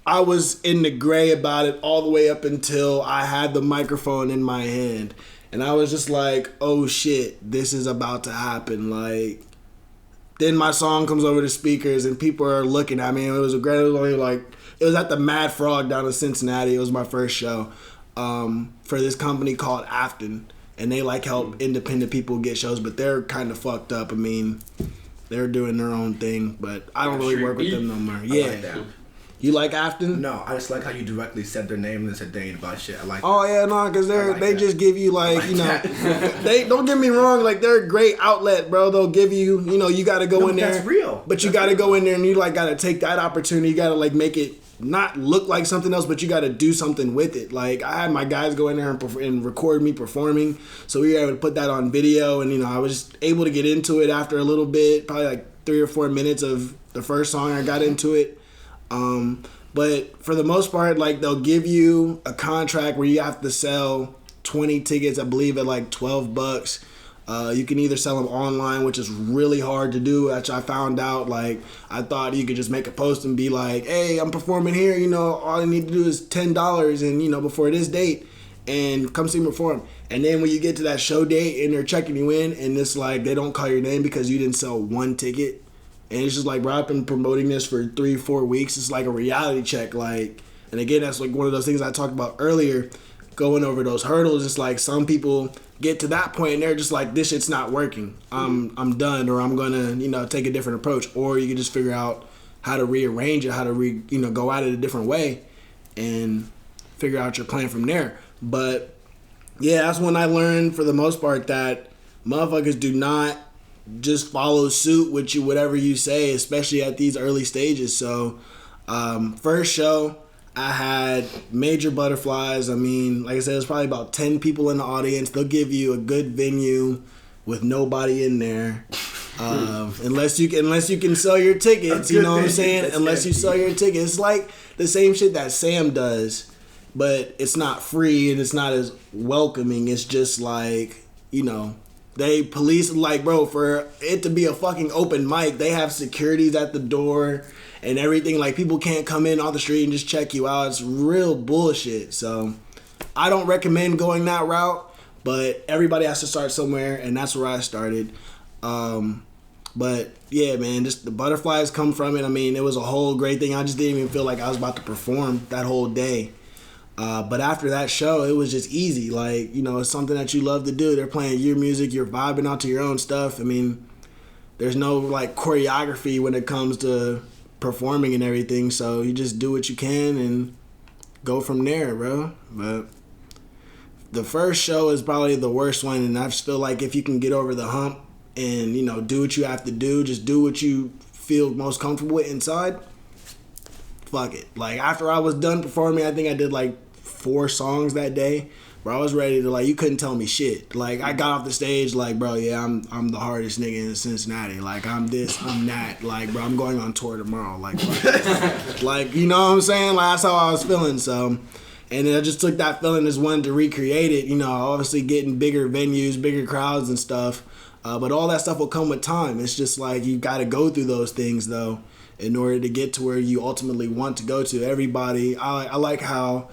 I was in the gray about it all the way up until I had the microphone in my hand. And I was just like, oh shit, this is about to happen. Like, then my song comes over the speakers and people are looking at me. And it was it was at the Mad Frog down in Cincinnati. It was my first show for this company called Alxvndertha. And they like help independent people get shows, but they're kind of fucked up. I mean, they're doing their own thing, but I don't really work with them no more. Yeah. like that. You like Alxvndertha? No, I just like how you directly said their name and said they ain't about shit. I like Oh yeah, no, because I like they that. just give you like, I you know, like that. they don't get me wrong, like they're a great outlet, bro. They'll give you, you got to go No, in there. that's real. But you That's got to real. go in there and you like got to take that opportunity. You got to like make it not look like something else, but you got to do something with it. Like I had my guys go in there and record me performing, so we were able to put that on video, and I was able to get into it after a little bit, probably like 3 or 4 minutes of the first song. I got into it. But for the most part, like they'll give you a contract where you have to sell 20 tickets, I believe at like $12. You can either sell them online, which is really hard to do, which I found out. Like I thought you could just make a post and be like, hey, I'm performing here, all I need to do is $10 and before this date and come see me perform. And then when you get to that show date and they're checking you in and it's like they don't call your name because you didn't sell one ticket. And it's just like, bro, I've been promoting this for 3-4 weeks. It's like a reality check. Like, and again, that's like one of those things I talked about earlier, going over those hurdles. It's like some people get to that point and they're just like, this shit's not working. I'm done, or I'm gonna, take a different approach. Or you can just figure out how to rearrange it, how to go at it a different way and figure out your plan from there. But yeah, that's when I learned for the most part that motherfuckers do not just follow suit with whatever you say, especially at these early stages. So first show, I had major butterflies. I mean, like I said, there's probably about 10 people in the audience. They'll give you a good venue with nobody in there. Unless you can sell your tickets, you know what I'm saying? Unless you sell your tickets. It's like the same shit that Sam does, but it's not free and it's not as welcoming. It's just like, they police, like, bro, for it to be a fucking open mic, they have securities at the door and everything. Like, people can't come in off the street and just check you out. It's real bullshit. So I don't recommend going that route, but everybody has to start somewhere, and that's where I started. But yeah, man, just the butterflies come from it. I mean, it was a whole great thing. I just didn't even feel like I was about to perform that whole day. But after that show, it was just easy. Like, you know, it's something that you love to do. They're playing your music, you're vibing out to your own stuff. I mean, there's no like choreography when it comes to performing and everything. So you just do what you can and go from there, bro. But the first show is probably the worst one, and I just feel like if you can get over the hump and, you know, do what you have to do, just do what you feel most comfortable with inside, fuck it. Like, after I was done performing, I think I did like 4 songs that day, where I was ready to, like, you couldn't tell me shit. Like, I got off the stage like, bro, yeah, I'm the hardest nigga in Cincinnati. Like, I'm this, I'm that. Like, bro, I'm going on tour tomorrow. Like, like, you know what I'm saying? Like, that's how I was feeling. So, and I just took that feeling, as one to recreate it. You know, obviously getting bigger venues, bigger crowds and stuff. But all that stuff will come with time. It's just like, you got to go through those things though, in order to get to where you ultimately want to go to. Everybody, I like how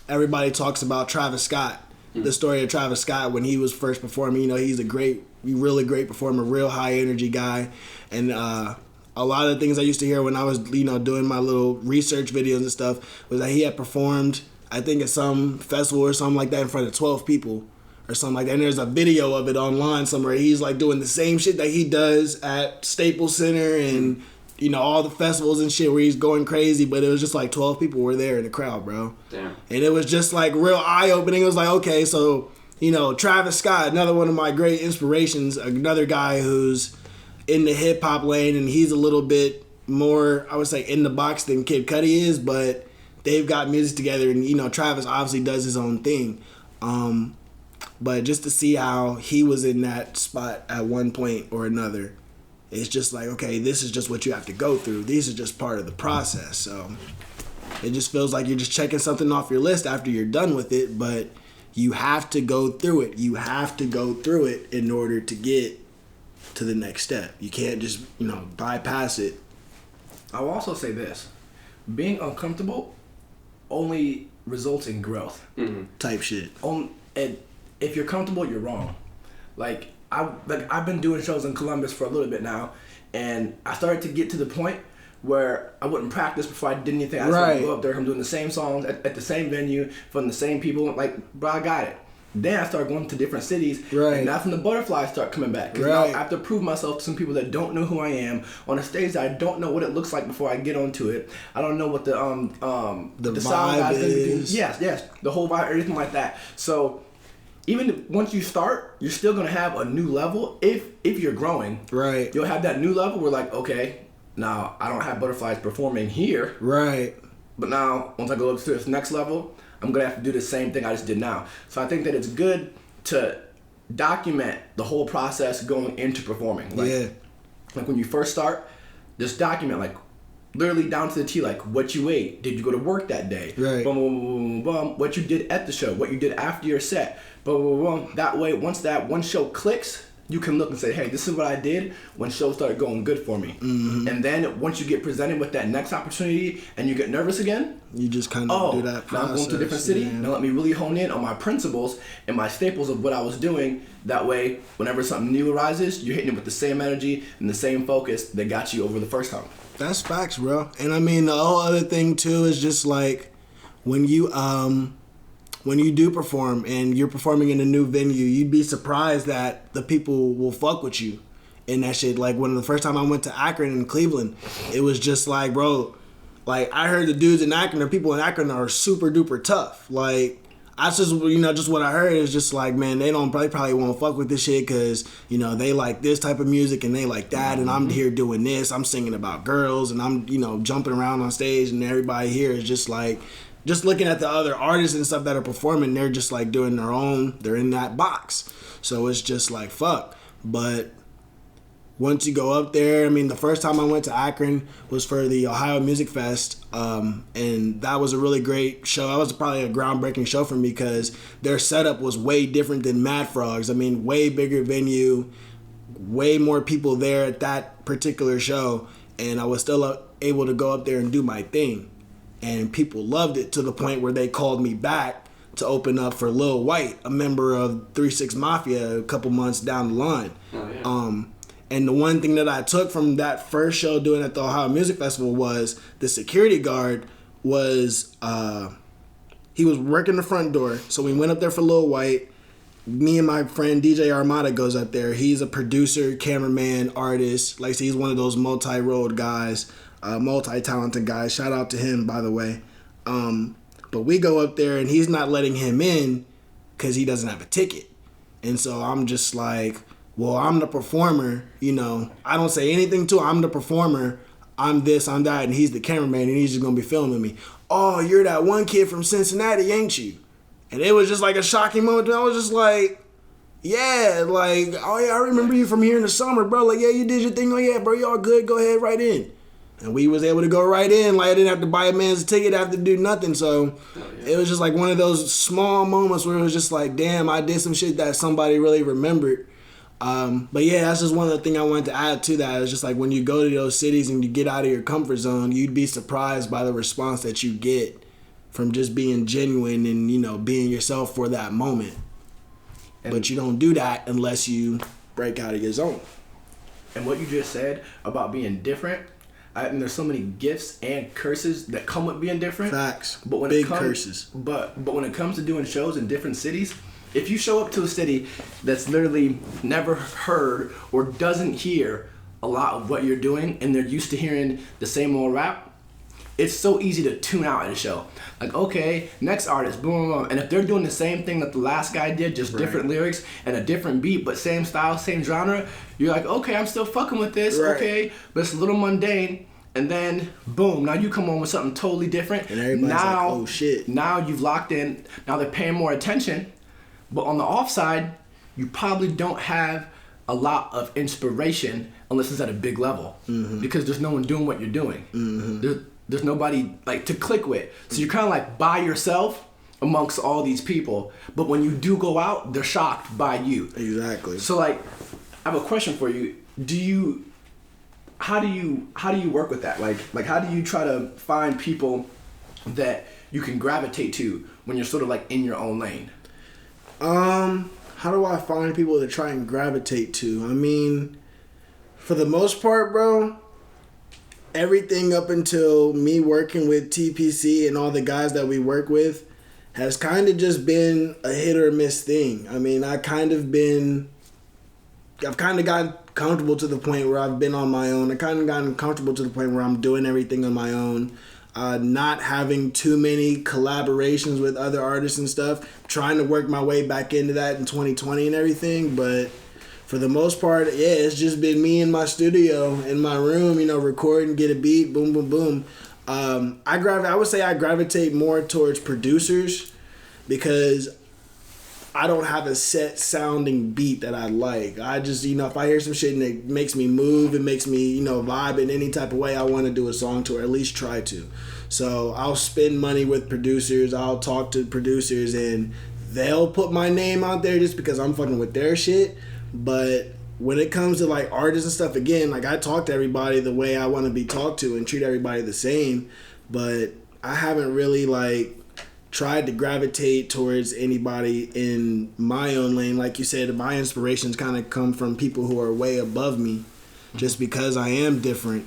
everybody talks about Travis Scott, the story of Travis Scott when he was first performing. You know, he's a really great performer, real high energy guy. And a lot of the things I used to hear when I was, you know, doing my little research videos and stuff was that he had performed, I think, at some festival or something like that in front of 12 people or something like that. And there's a video of it online somewhere. He's like doing the same shit that he does at Staples Center and, you know, all the festivals and shit where he's going crazy, but it was just like 12 people were there in the crowd, bro. Damn. And it was just like real eye-opening. It was like, okay, so, you know, Travis Scott, another one of my great inspirations, another guy who's in the hip-hop lane, and he's a little bit more, I would say, in the box than Kid Cudi is, but they've got music together, and, you know, Travis obviously does his own thing. But just to see how he was in that spot at one point or another, it's just like, okay, this is just what you have to go through. These are just part of the process. So it just feels like you're just checking something off your list after you're done with it, but you have to go through it. You have to go through it in order to get to the next step. You can't just, you know, bypass it. I will also say this. Being uncomfortable only results in growth. Type shit. And if you're comfortable, you're wrong. Like I've been doing shows in Columbus for a little bit now, and I started to get to the point where I wouldn't practice before I did anything. I just would go up there, I'm doing the same songs at the same venue from the same people. Like, bro, I got it. Then I started going to different cities, and that's when the butterflies start coming back. Because now I have to prove myself to some people that don't know who I am on a stage that I don't know what it looks like before I get onto it. I don't know what the sound guy's gonna be doing. Yes, the whole vibe, everything like that. So even once you start, you're still gonna have a new level if you're growing. Right. You'll have that new level where, like, okay, now I don't have butterflies performing here. Right. But now once I go up to this next level, I'm gonna have to do the same thing I just did now. So I think that it's good to document the whole process going into performing. Like when you first start, just document, like, literally down to the T, like what you ate. Did you go to work that day? Right. Boom, boom, boom, boom, boom. What you did at the show. What you did after your set. Boom, boom, boom. That way, once that one show clicks, you can look and say, hey, this is what I did when shows started going good for me. And then once you get presented with that next opportunity and you get nervous again, you just kind of do that process. Now I'm going to a different city. Now let me really hone in on my principles and my staples of what I was doing. That way, whenever something new arises, you're hitting it with the same energy and the same focus that got you over the first time. That's facts, bro. And I mean, the whole other thing too is just like when you do perform and you're performing in a new venue, you'd be surprised that the people will fuck with you in that shit. Like when the first time I went to Akron and Cleveland, it was just like, bro, like I heard the dudes in Akron, the people in Akron are super duper tough. Like I just, you know, just what I heard is just like, man, they probably won't fuck with this shit because, you know, they like this type of music and they like that, and I'm here doing this, I'm singing about girls and I'm, you know, jumping around on stage, and everybody here is just like, just looking at the other artists and stuff that are performing, they're just like doing their own, they're in that box. So it's just like, fuck. But once you go up there, I mean, the first time I went to Akron was for the Ohio Music Fest, and that was a really great show. That was probably a groundbreaking show for me because their setup was way different than Mad Frogs. I mean, way bigger venue, way more people there at that particular show, and I was still able to go up there and do my thing. And people loved it to the point where they called me back to open up for Lil White, a member of 3-6 Mafia, a couple months down the line. Oh, yeah. And the one thing that I took from that first show doing at the Ohio Music Festival was the security guard was, he was working the front door. So we went up there for Lil White. Me and my friend DJ Armada goes up there. He's a producer, cameraman, artist. Like I said, he's one of those multi-rolled guys, multi-talented guys. Shout out to him, by the way. But we go up there and he's not letting him in because he doesn't have a ticket. And so I'm just like, well, I'm the performer, you know. I don't say anything to him. I'm the performer. I'm this, I'm that, and he's the cameraman, and he's just going to be filming me. Oh, you're that one kid from Cincinnati, ain't you? And it was just like a shocking moment. I was just like, yeah, like, oh, yeah, I remember you from here in the summer, bro. Like, yeah, you did your thing. Oh, yeah, bro, you all good. Go ahead, right in. And we was able to go right in. Like, I didn't have to buy a man's ticket. I have to do nothing. So it was just like one of those small moments where it was just like, damn, I did some shit that somebody really remembered. But yeah, that's just one of the things I wanted to add to that. It's just like when you go to those cities and you get out of your comfort zone, you'd be surprised by the response that you get from just being genuine and, you know, being yourself for that moment. But you don't do that unless you break out of your zone. And what you just said about being different, and there's so many gifts and curses that come with being different. Facts. But when Big it comes, curses. But when it comes to doing shows in different cities, if you show up to a city that's literally never heard or doesn't hear a lot of what you're doing and they're used to hearing the same old rap, it's so easy to tune out at a show. Like, okay, next artist, boom, boom, boom. And if they're doing the same thing that the last guy did, just different lyrics and a different beat, but same style, same genre, you're like, okay, I'm still fucking with this, okay, but it's a little mundane. And then, boom, now you come on with something totally different. And everybody's like, oh, shit. Now you've locked in. Now they're paying more attention. But on the offside, you probably don't have a lot of inspiration unless it's at a big level. Mm-hmm. Because there's no one doing what you're doing. Mm-hmm. There's nobody like to click with. So you're kind of like by yourself amongst all these people. But when you do go out, they're shocked by you. Exactly. So like, I have a question for you. How do you work with that? Like how do you try to find people that you can gravitate to when you're sort of like in your own lane? How do I find people to try and gravitate to? I mean, for the most part, bro, everything up until me working with TPC and all the guys that we work with has kind of just been a hit or miss thing. I mean, I've kind of gotten comfortable to the point where I've been on my own. I kind of gotten comfortable to the point where I'm doing everything on my own. Not having too many collaborations with other artists and stuff. Trying to work my way back into that in 2020 and everything. But for the most part, yeah, it's just been me in my studio, in my room, you know, recording, get a beat, boom, boom, boom. I would say I gravitate more towards producers because I don't have a set sounding beat that I like. I just, you know, if I hear some shit and it makes me move, it makes me, you know, vibe in any type of way, I want to do a song to, or at least try to. So I'll spend money with producers, I'll talk to producers, and they'll put my name out there just because I'm fucking with their shit. But when it comes to like artists and stuff, again, like I talk to everybody the way I want to be talked to and treat everybody the same. But I haven't really like tried to gravitate towards anybody in my own lane. Like you said, my inspirations kind of come from people who are way above me just because I am different.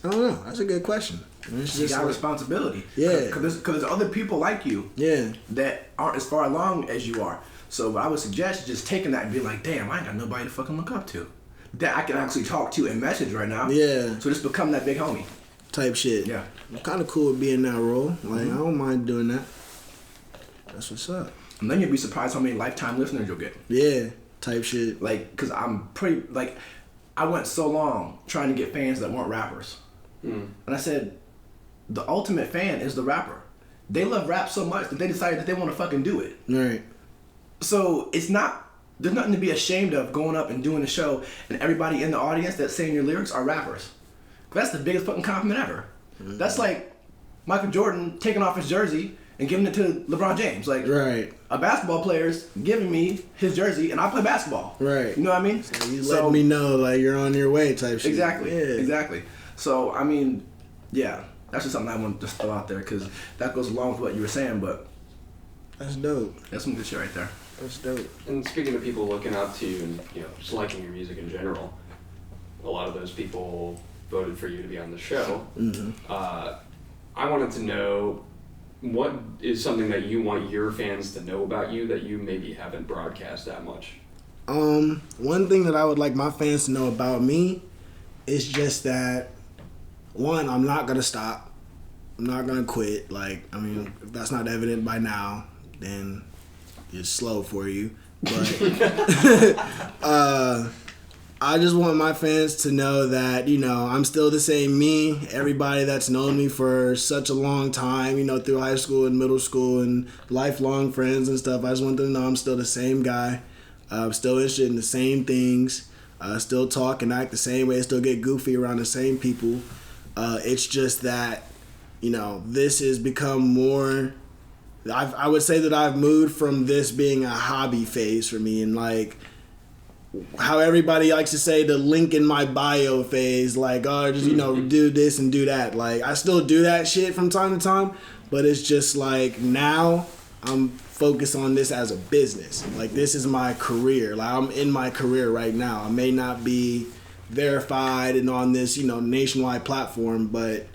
I don't know. That's a good question. It's You got responsibility. Yeah. Because there's other people like you Yeah. that aren't as far along as you are. So what I would suggest is just taking that and being like, damn, I ain't got nobody to fucking look up to. That I can actually talk to and message right now. Yeah. So just become that big homie. Type shit. Yeah. I'm kind of cool with being that role. Like, I don't mind doing that. That's what's up. And then you'll be surprised how many lifetime listeners you'll get. Yeah. Type shit. Like, because I'm pretty, like, I went so long trying to get fans that weren't rappers. And I said, the ultimate fan is the rapper. They love rap so much that they decided that they want to fucking do it. Right. So there's nothing to be ashamed of going up and doing a show and everybody in the audience that's saying your lyrics are rappers. That's the biggest fucking compliment ever. That's like Michael Jordan taking off his jersey and giving it to LeBron James. Like, Right. a basketball player's giving me his jersey and I play basketball. Right. You know what I mean? So you letting me know, like, you're on your way type shit. Exactly. Yeah. Exactly. So, I mean, yeah. That's just something I want to just throw out there because that goes along with what you were saying. But That's dope. that's some good shit right there. That's dope. And speaking of people looking up to you and just liking your music in general, a lot of those people voted for you to be on the show. Mm-hmm. I wanted to know what is something that you want your fans to know about you that you maybe haven't broadcast that much. One thing that I would like my fans to know about me is just that, one, I'm not gonna stop. I'm not gonna quit. Like, I mean, if that's not evident by now, then it's slow for you. But I just want my fans to know that, I'm still the same me. Everybody that's known me for such a long time, through high school and middle school and lifelong friends and stuff, I just want them to know I'm still the same guy. I'm still interested in the same things. Still talk and act the same way. Still get goofy around the same people. It's just that, this has become more... I would say that I've moved from this being a hobby phase for me and like how everybody likes to say the link in my bio phase, like, oh, just, do this and do that. Like, I still do that shit from time to time, but it's just like now I'm focused on this as a business. Like, this is my career. Like, I'm in my career right now. I may not be verified and on this, nationwide platform, but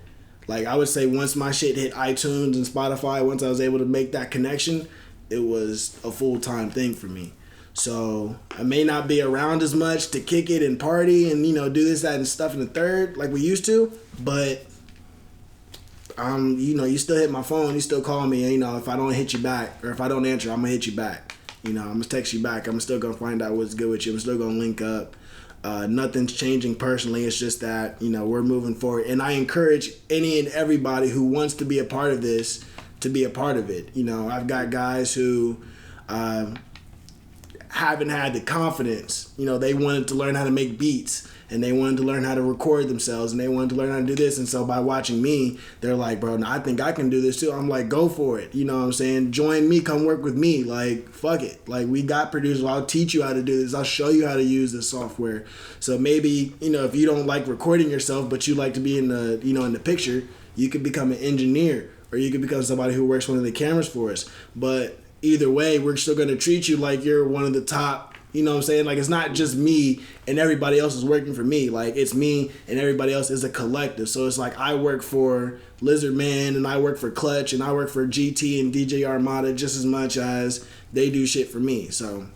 like, I would say once my shit hit iTunes and Spotify, once I was able to make that connection, it was a full-time thing for me. So I may not be around as much to kick it and party and, do this, that, and stuff in the third like we used to, but you still hit my phone, you still call me, and, if I don't hit you back or if I don't answer, I'm gonna hit you back. I'm gonna text you back. I'm still gonna find out what's good with you. I'm still gonna link up. Nothing's changing personally. It's just that, we're moving forward. And I encourage any and everybody who wants to be a part of this to be a part of it. I've got guys who haven't had the confidence. They wanted to learn how to make beats and they wanted to learn how to record themselves and they wanted to learn how to do this. And so by watching me, they're like, bro, I think I can do this too. I'm like, go for it. You know what I'm saying? Join me, come work with me. Like, fuck it. Like, we got producers. I'll teach you how to do this. I'll show you how to use this software. So maybe, if you don't like recording yourself, but you like to be in the, in the picture, you could become an engineer or you could become somebody who works one of the cameras for us. But either way, we're still going to treat you like you're one of the top. You know what I'm saying? Like, it's not just me and everybody else is working for me. Like, it's me and everybody else is a collective. So it's like I work for Lizard Man and I work for Clutch and I work for GT and DJ Armada just as much as they do shit for me. So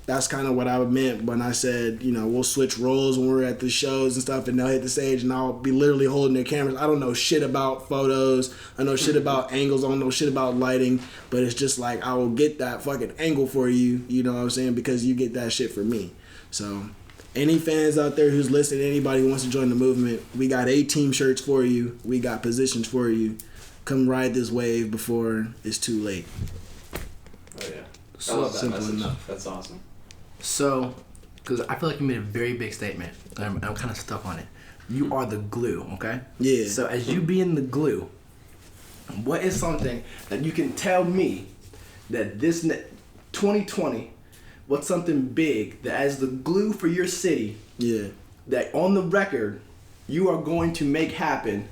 that's kind of what I meant when I said, we'll switch roles when we're at the shows and stuff and they'll hit the stage and I'll be literally holding their cameras. I don't know shit about photos. I know shit about angles. I don't know shit about lighting. But it's just like I will get that fucking angle for you, you know what I'm saying? Because you get that shit for me. So any fans out there who's listening, anybody who wants to join the movement, we got A-team shirts for you. We got positions for you. Come ride this wave before it's too late. Oh, yeah. So I love that simple message. enough. That's awesome. So, because I feel like you made a very big statement, and I'm kind of stuck on it. You are the glue, okay? Yeah. So, as you being the glue, what is something that you can tell me that this 2020, what's something big that as the glue for your city, Yeah. that on the record, you are going to make happen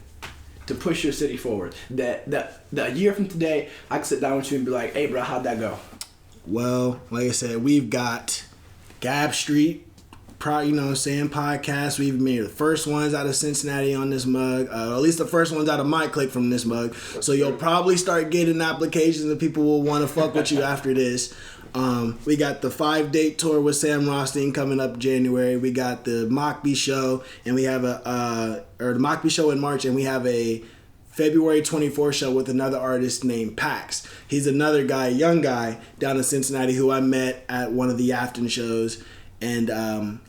to push your city forward? That a year from today, I can sit down with you and be like, hey, bro, how'd that go? Well, like I said, we've got Gab Street, podcast. We've made the first ones out of Cincinnati on this mug, at least the first ones out of my clique from this mug. So you'll probably start getting applications and people will want to fuck with you after this. We got the 5-date tour with Sam Rothstein coming up January. We got the Mockbee show, and we have the Mockbee show in March, and we have a February 24th show with another artist named Pax. He's another guy, young guy down in Cincinnati who I met at one of the Afton shows. And,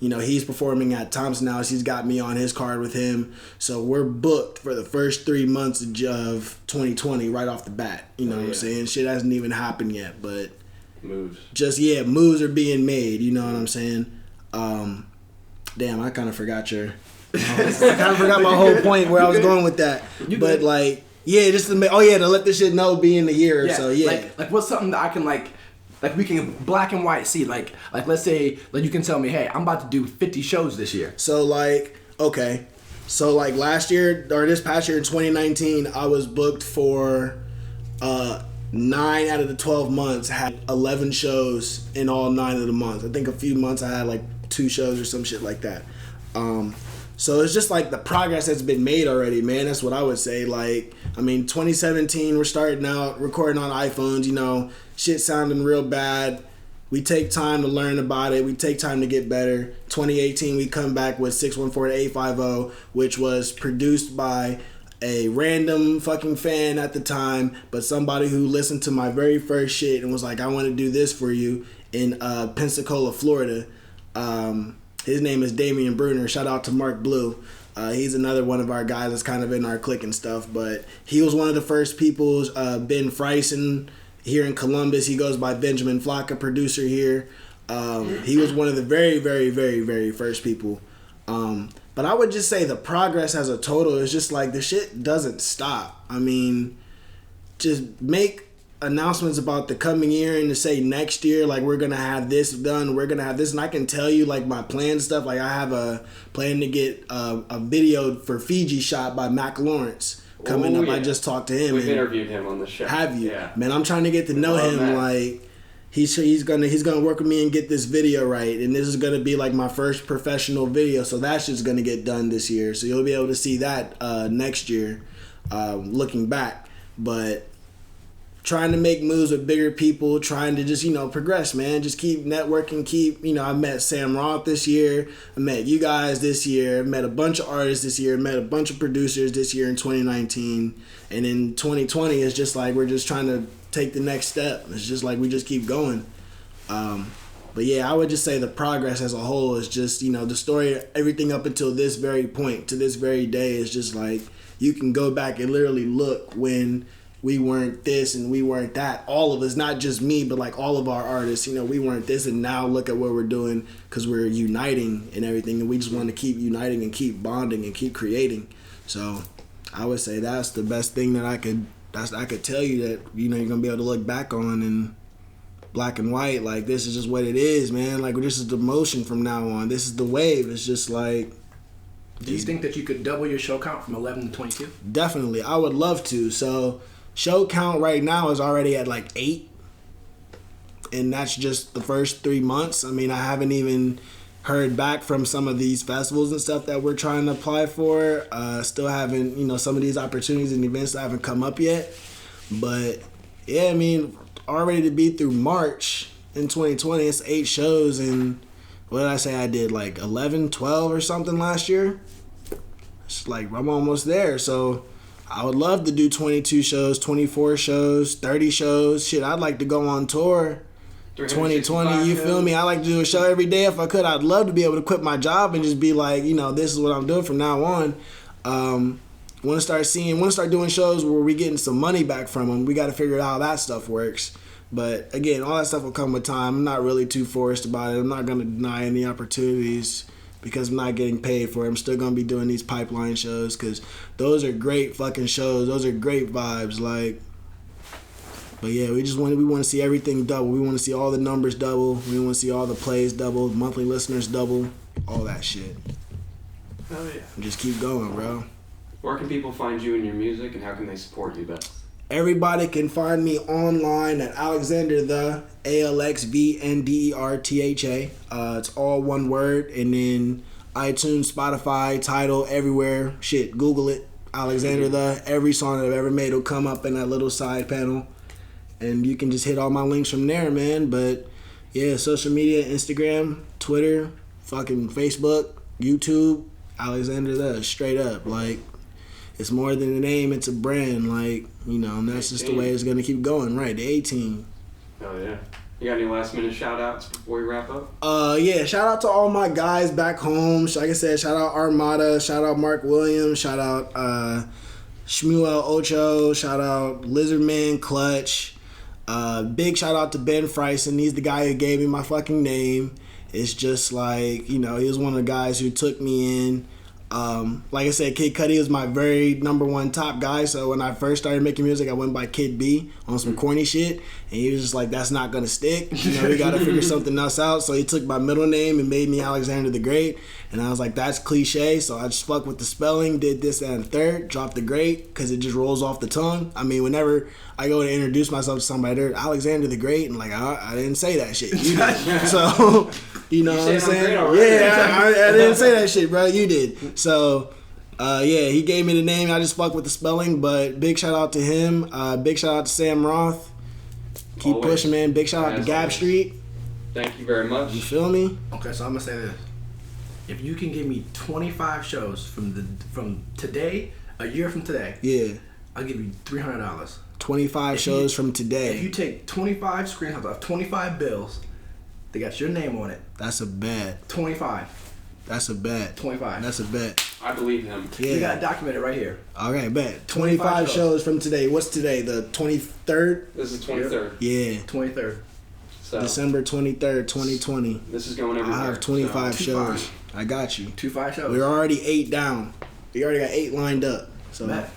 he's performing at Thompson House. He's got me on his card with him. So we're booked for the first 3 months of 2020 right off the bat. You know what I'm saying? Shit hasn't even happened yet, but Moves. Moves are being made. You know what I'm saying? Damn, I kind of forgot my whole point where I was going with that. But just to let this shit know be in the year or so. Yeah. Like what's something that I can like we can black and white see. Like let's say you can tell me, hey, I'm about to do 50 shows this year. So okay, So like last year or this past year in 2019, I was booked for 9 out of the 12 months. I had 11 shows in all 9 of the months. I think a few months I had like 2 shows or some shit like that. So it's just like the progress that's been made already, man. That's what I would say. Like, I mean, 2017, we're starting out recording on iPhones, you know, shit sounding real bad. We take time to learn about it. We take time to get better. 2018, we come back with 614-850, which was produced by a random fucking fan at the time, but somebody who listened to my very first shit and was like, I want to do this for you in Pensacola, Florida. His name is Damian Bruner. Shout out to Mark Blue. He's another one of our guys that's kind of in our clique and stuff, but he was one of the first people. Ben Freisen here in Columbus, he goes by Benjamin Flocka, producer here. He was one of the very, very, very, very first people. But I would just say the progress as a total is just like the shit doesn't stop. I mean, just make announcements about the coming year and to say next year, like, we're gonna have this done, we're gonna have this, and I can tell you like my plan stuff. Like, I have a plan to get a video for Fiji shot by Mac Lawrence coming up. Yeah. I just talked to him. We've interviewed him on the show. Have you? Yeah. Man, I'm trying to get to know him. That. Like, he's gonna work with me and get this video right, and this is gonna be like my first professional video, so that's just gonna get done this year. So you'll be able to see that next year, looking back. But trying to make moves with bigger people, trying to just, you know, progress, man. Just keep networking, I met Sam Roth this year. I met you guys this year. I met a bunch of artists this year. I met a bunch of producers this year in 2019. And in 2020, it's just like we're just trying to take the next step. It's just like we just keep going. But yeah, I would just say the progress as a whole is just, you know, the story, everything up until this very point, to this very day, is just like you can go back and literally look when we weren't this and we weren't that. All of us, not just me, but like all of our artists, you know, we weren't this, and now look at what we're doing because we're uniting and everything, and we just want to keep uniting and keep bonding and keep creating. So I would say that's the best thing that I could tell you, that, you know, you're gonna be able to look back on in black and white. Like, this is just what it is, man. Like, this is the motion from now on. This is the wave. It's just like. Do you think that you could double your show count from 11 to 22? Definitely, I would love to. So show count right now is already at like 8, and that's just the first 3 months. I mean, I haven't even heard back from some of these festivals and stuff that we're trying to apply for. Still haven't, you know, some of these opportunities and events that haven't come up yet. But yeah, I mean, already to be through March in 2020, it's 8 shows, and what did I say? I did like 11, 12 or something last year. It's like I'm almost there. So I would love to do 22 shows, 24 shows, 30 shows. Shit, I'd like to go on tour 2020, you feel me? I like to do a show every day if I could. I'd love to be able to quit my job and just be like, you know, this is what I'm doing from now on. Want to start doing shows where we getting some money back from them. We got to figure out how that stuff works. But again, all that stuff will come with time. I'm not really too forced about it. I'm not going to deny any opportunities because I'm not getting paid for it. I'm still going to be doing these pipeline shows because those are great fucking shows. Those are great vibes. Like, but yeah, we want to see everything double. We want to see all the numbers double. We want to see all the plays double, monthly listeners double, all that shit. Oh yeah. And just keep going, bro. Where can people find you and your music, and how can they support you best? Everybody can find me online at Alxvndertha, Alxvndertha. It's all one word, and then iTunes, Spotify, Tidal, everywhere. Shit, Google it, Alxvndertha. Every song that I've ever made will come up in that little side panel, and you can just hit all my links from there, man. But yeah, social media, Instagram, Twitter, fucking Facebook, YouTube, Alxvndertha, straight up. Like, it's more than a name, it's a brand, like, you know, and that's just the way it's going to keep going, right? The 18. Oh, yeah. You got any last minute shout outs before we wrap up? Yeah, shout out to all my guys back home. Like I said, shout out Armada, shout out Mark Williams, shout out Shmuel Ocho, shout out Lizardman Clutch. Big shout out to Ben Freisen. He's the guy who gave me my fucking name. It's just like, you know, he was one of the guys who took me in. Like I said, Kid Cudi was my very number one top guy. So when I first started making music, I went by Kid B on some corny shit. And he was just like, that's not going to stick. You know, we got to figure something else out. So he took my middle name and made me Alexander the Great. And I was like, that's cliche. So I just fucked with the spelling, did this and the third, dropped the great because it just rolls off the tongue. I mean, whenever I go to introduce myself to somebody, they're Alexander the Great. And like, I didn't say that shit. You did. So, you know what I'm saying? Yeah, I didn't say that shit, bro. You did. So, yeah, he gave me the name. I just fuck with the spelling. But big shout out to him. Big shout out to Sam Roth. Keep pushing, man. Big shout out to Gap Street. Thank you very much. You feel me? Okay, so I'm gonna say this: if you can give me 25 shows from today, a year from today, yeah, I'll give you $300. 25 shows from today. If you take 25 screenshots of 25 bills, they got your name on it. That's a bet. 25. That's a bet. 25. That's a bet. I believe him. Yeah. You got it documented right here. Okay, bet. 25 shows from today. What's today? The 23rd? This is 23rd. Yeah. 23rd. So, December 23rd, 2020. this is going everywhere. I have 25 so. shows. I got you. 25 shows. We're already 8 down. We already got 8 lined up. So Bet.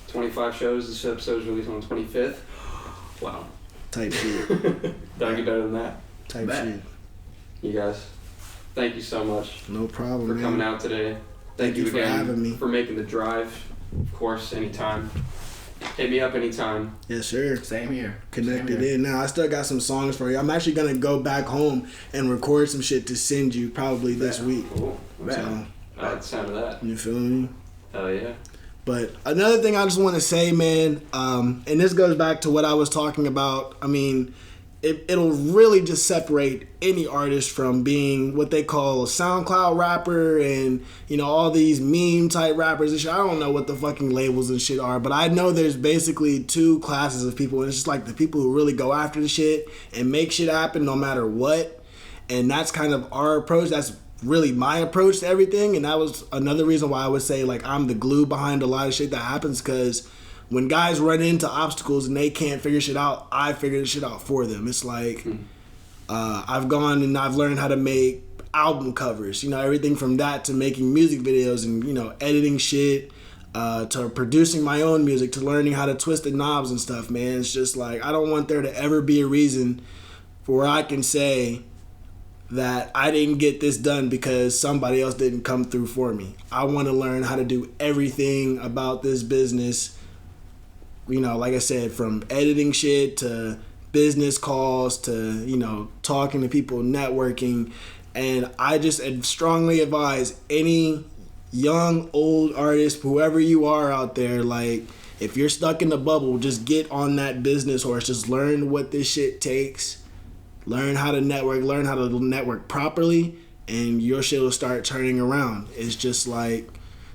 25 shows. This episode is released on the 25th. Wow. type shit. Don't get better than that. Type Bet. shit. You guys, thank you so much No problem, for man. coming out today. Thank you for again having me. for making the drive. Of course, anytime. Hit me up anytime. Yes, sir. Same here. Connected Same here. in. Now I still got some songs for you. I'm actually gonna go back home and record some shit to send you probably this week. Cool. So I like the sound of that. you feel me? Hell yeah. But another thing I just want to say, man, and this goes back to what I was talking about. I mean, it'll really just separate any artist from being what they call a SoundCloud rapper and, you know, all these meme type rappers and shit. I don't know what the fucking labels and shit are, but I know there's basically 2 classes of people. And it's just like the people who really go after the shit and make shit happen no matter what. And that's kind of our approach. That's really my approach to everything. And that was another reason why I would say, like, I'm the glue behind a lot of shit that happens, because when guys run into obstacles and they can't figure shit out, I figure the shit out for them. It's like, I've gone and I've learned how to make album covers, you know, everything from that to making music videos and, you know, editing shit, to producing my own music, to learning how to twist the knobs and stuff, man. It's just like, I don't want there to ever be a reason for where I can say that I didn't get this done because somebody else didn't come through for me. I want to learn how to do everything about this business. You know, like I said, from editing shit to business calls to, you know, talking to people, networking. And I just strongly advise any young, old artist, whoever you are out there, like, if you're stuck in the bubble, just get on that business horse. Just learn what this shit takes. Learn how to network properly, and your shit will start turning around. It's just like,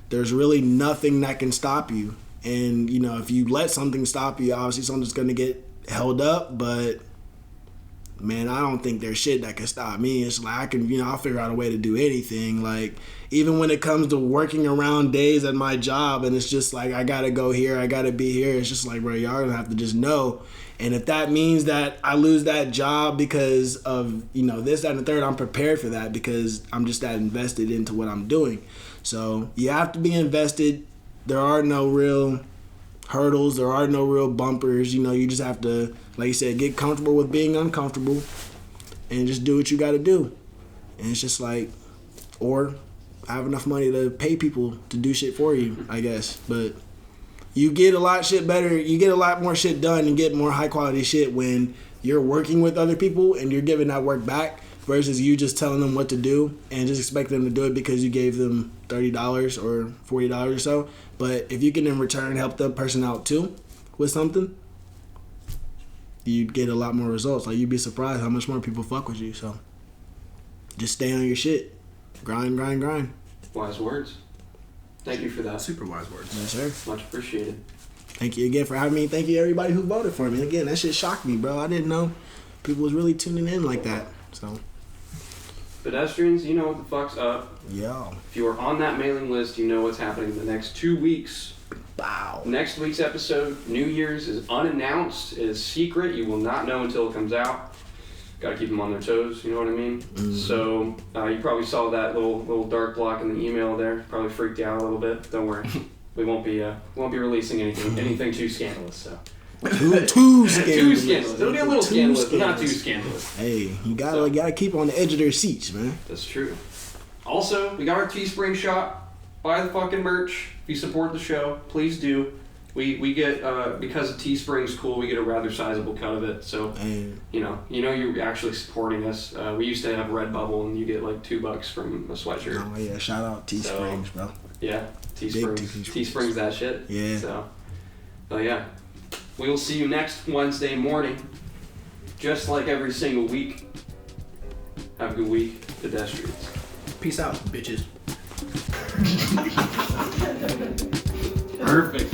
there's really nothing that can stop you. And, you know, if you let something stop you, obviously something's going to get held up. But, man, I don't think there's shit that can stop me. It's like, I can, you know, I'll figure out a way to do anything. Like, even when it comes to working around days at my job, and it's just like, I got to go here, I got to be here. It's just like, bro, y'all going to have to just know. And if that means that I lose that job because of, you know, this, that, and the third, I'm prepared for that because I'm just that invested into what I'm doing. So you have to be invested. There are no real hurdles. There are no real bumpers. You know, you just have to, like you said, get comfortable with being uncomfortable and just do what you got to do. And it's just like, or have enough money to pay people to do shit for you, I guess. But you get a lot shit better. You get a lot more shit done and get more high quality shit when you're working with other people and you're giving that work back versus you just telling them what to do and just expect them to do it because you gave them $30 or $40 or so. But if you can in return help the person out too with something, you'd get a lot more results. Like, you'd be surprised how much more people fuck with you. So just stay on your shit. Grind, grind, grind. Wise words. Thank you for that. Super wise words. Yes, sir. Much appreciated. Thank you again for having me. Thank you everybody who voted for me. Again, that shit shocked me, bro. I didn't know people was really tuning in like that. So, Pedestrians, you know what the fuck's up. yo. If you are on that mailing list, you know what's happening in the next 2 weeks. Wow. Next week's episode, New Year's, is unannounced. It is secret. You will not know until it comes out. Gotta keep them on their toes, you know what I mean? So you probably saw that little dark block in the email there. Probably freaked you out a little bit. Don't worry, we won't be releasing anything too scandalous. So Too scandalous. too scandalous. It'll be a little scandalous, but not too scandalous. Hey, you gotta keep on the edge of their seats, man. That's true. Also, we got our Teespring shop. Buy the fucking merch. If you support the show, please do. We get because of Teespring's cool. We get a rather sizable cut of it. So you know you're actually supporting us. We used to have Redbubble, and you get like $2 from a sweatshirt. Oh yeah, shout out Teesprings, bro. Yeah, Teesprings that shit. Yeah. So, but yeah, we will see you next Wednesday morning, just like every single week. Have a good week, pedestrians. Peace out, bitches. Perfect.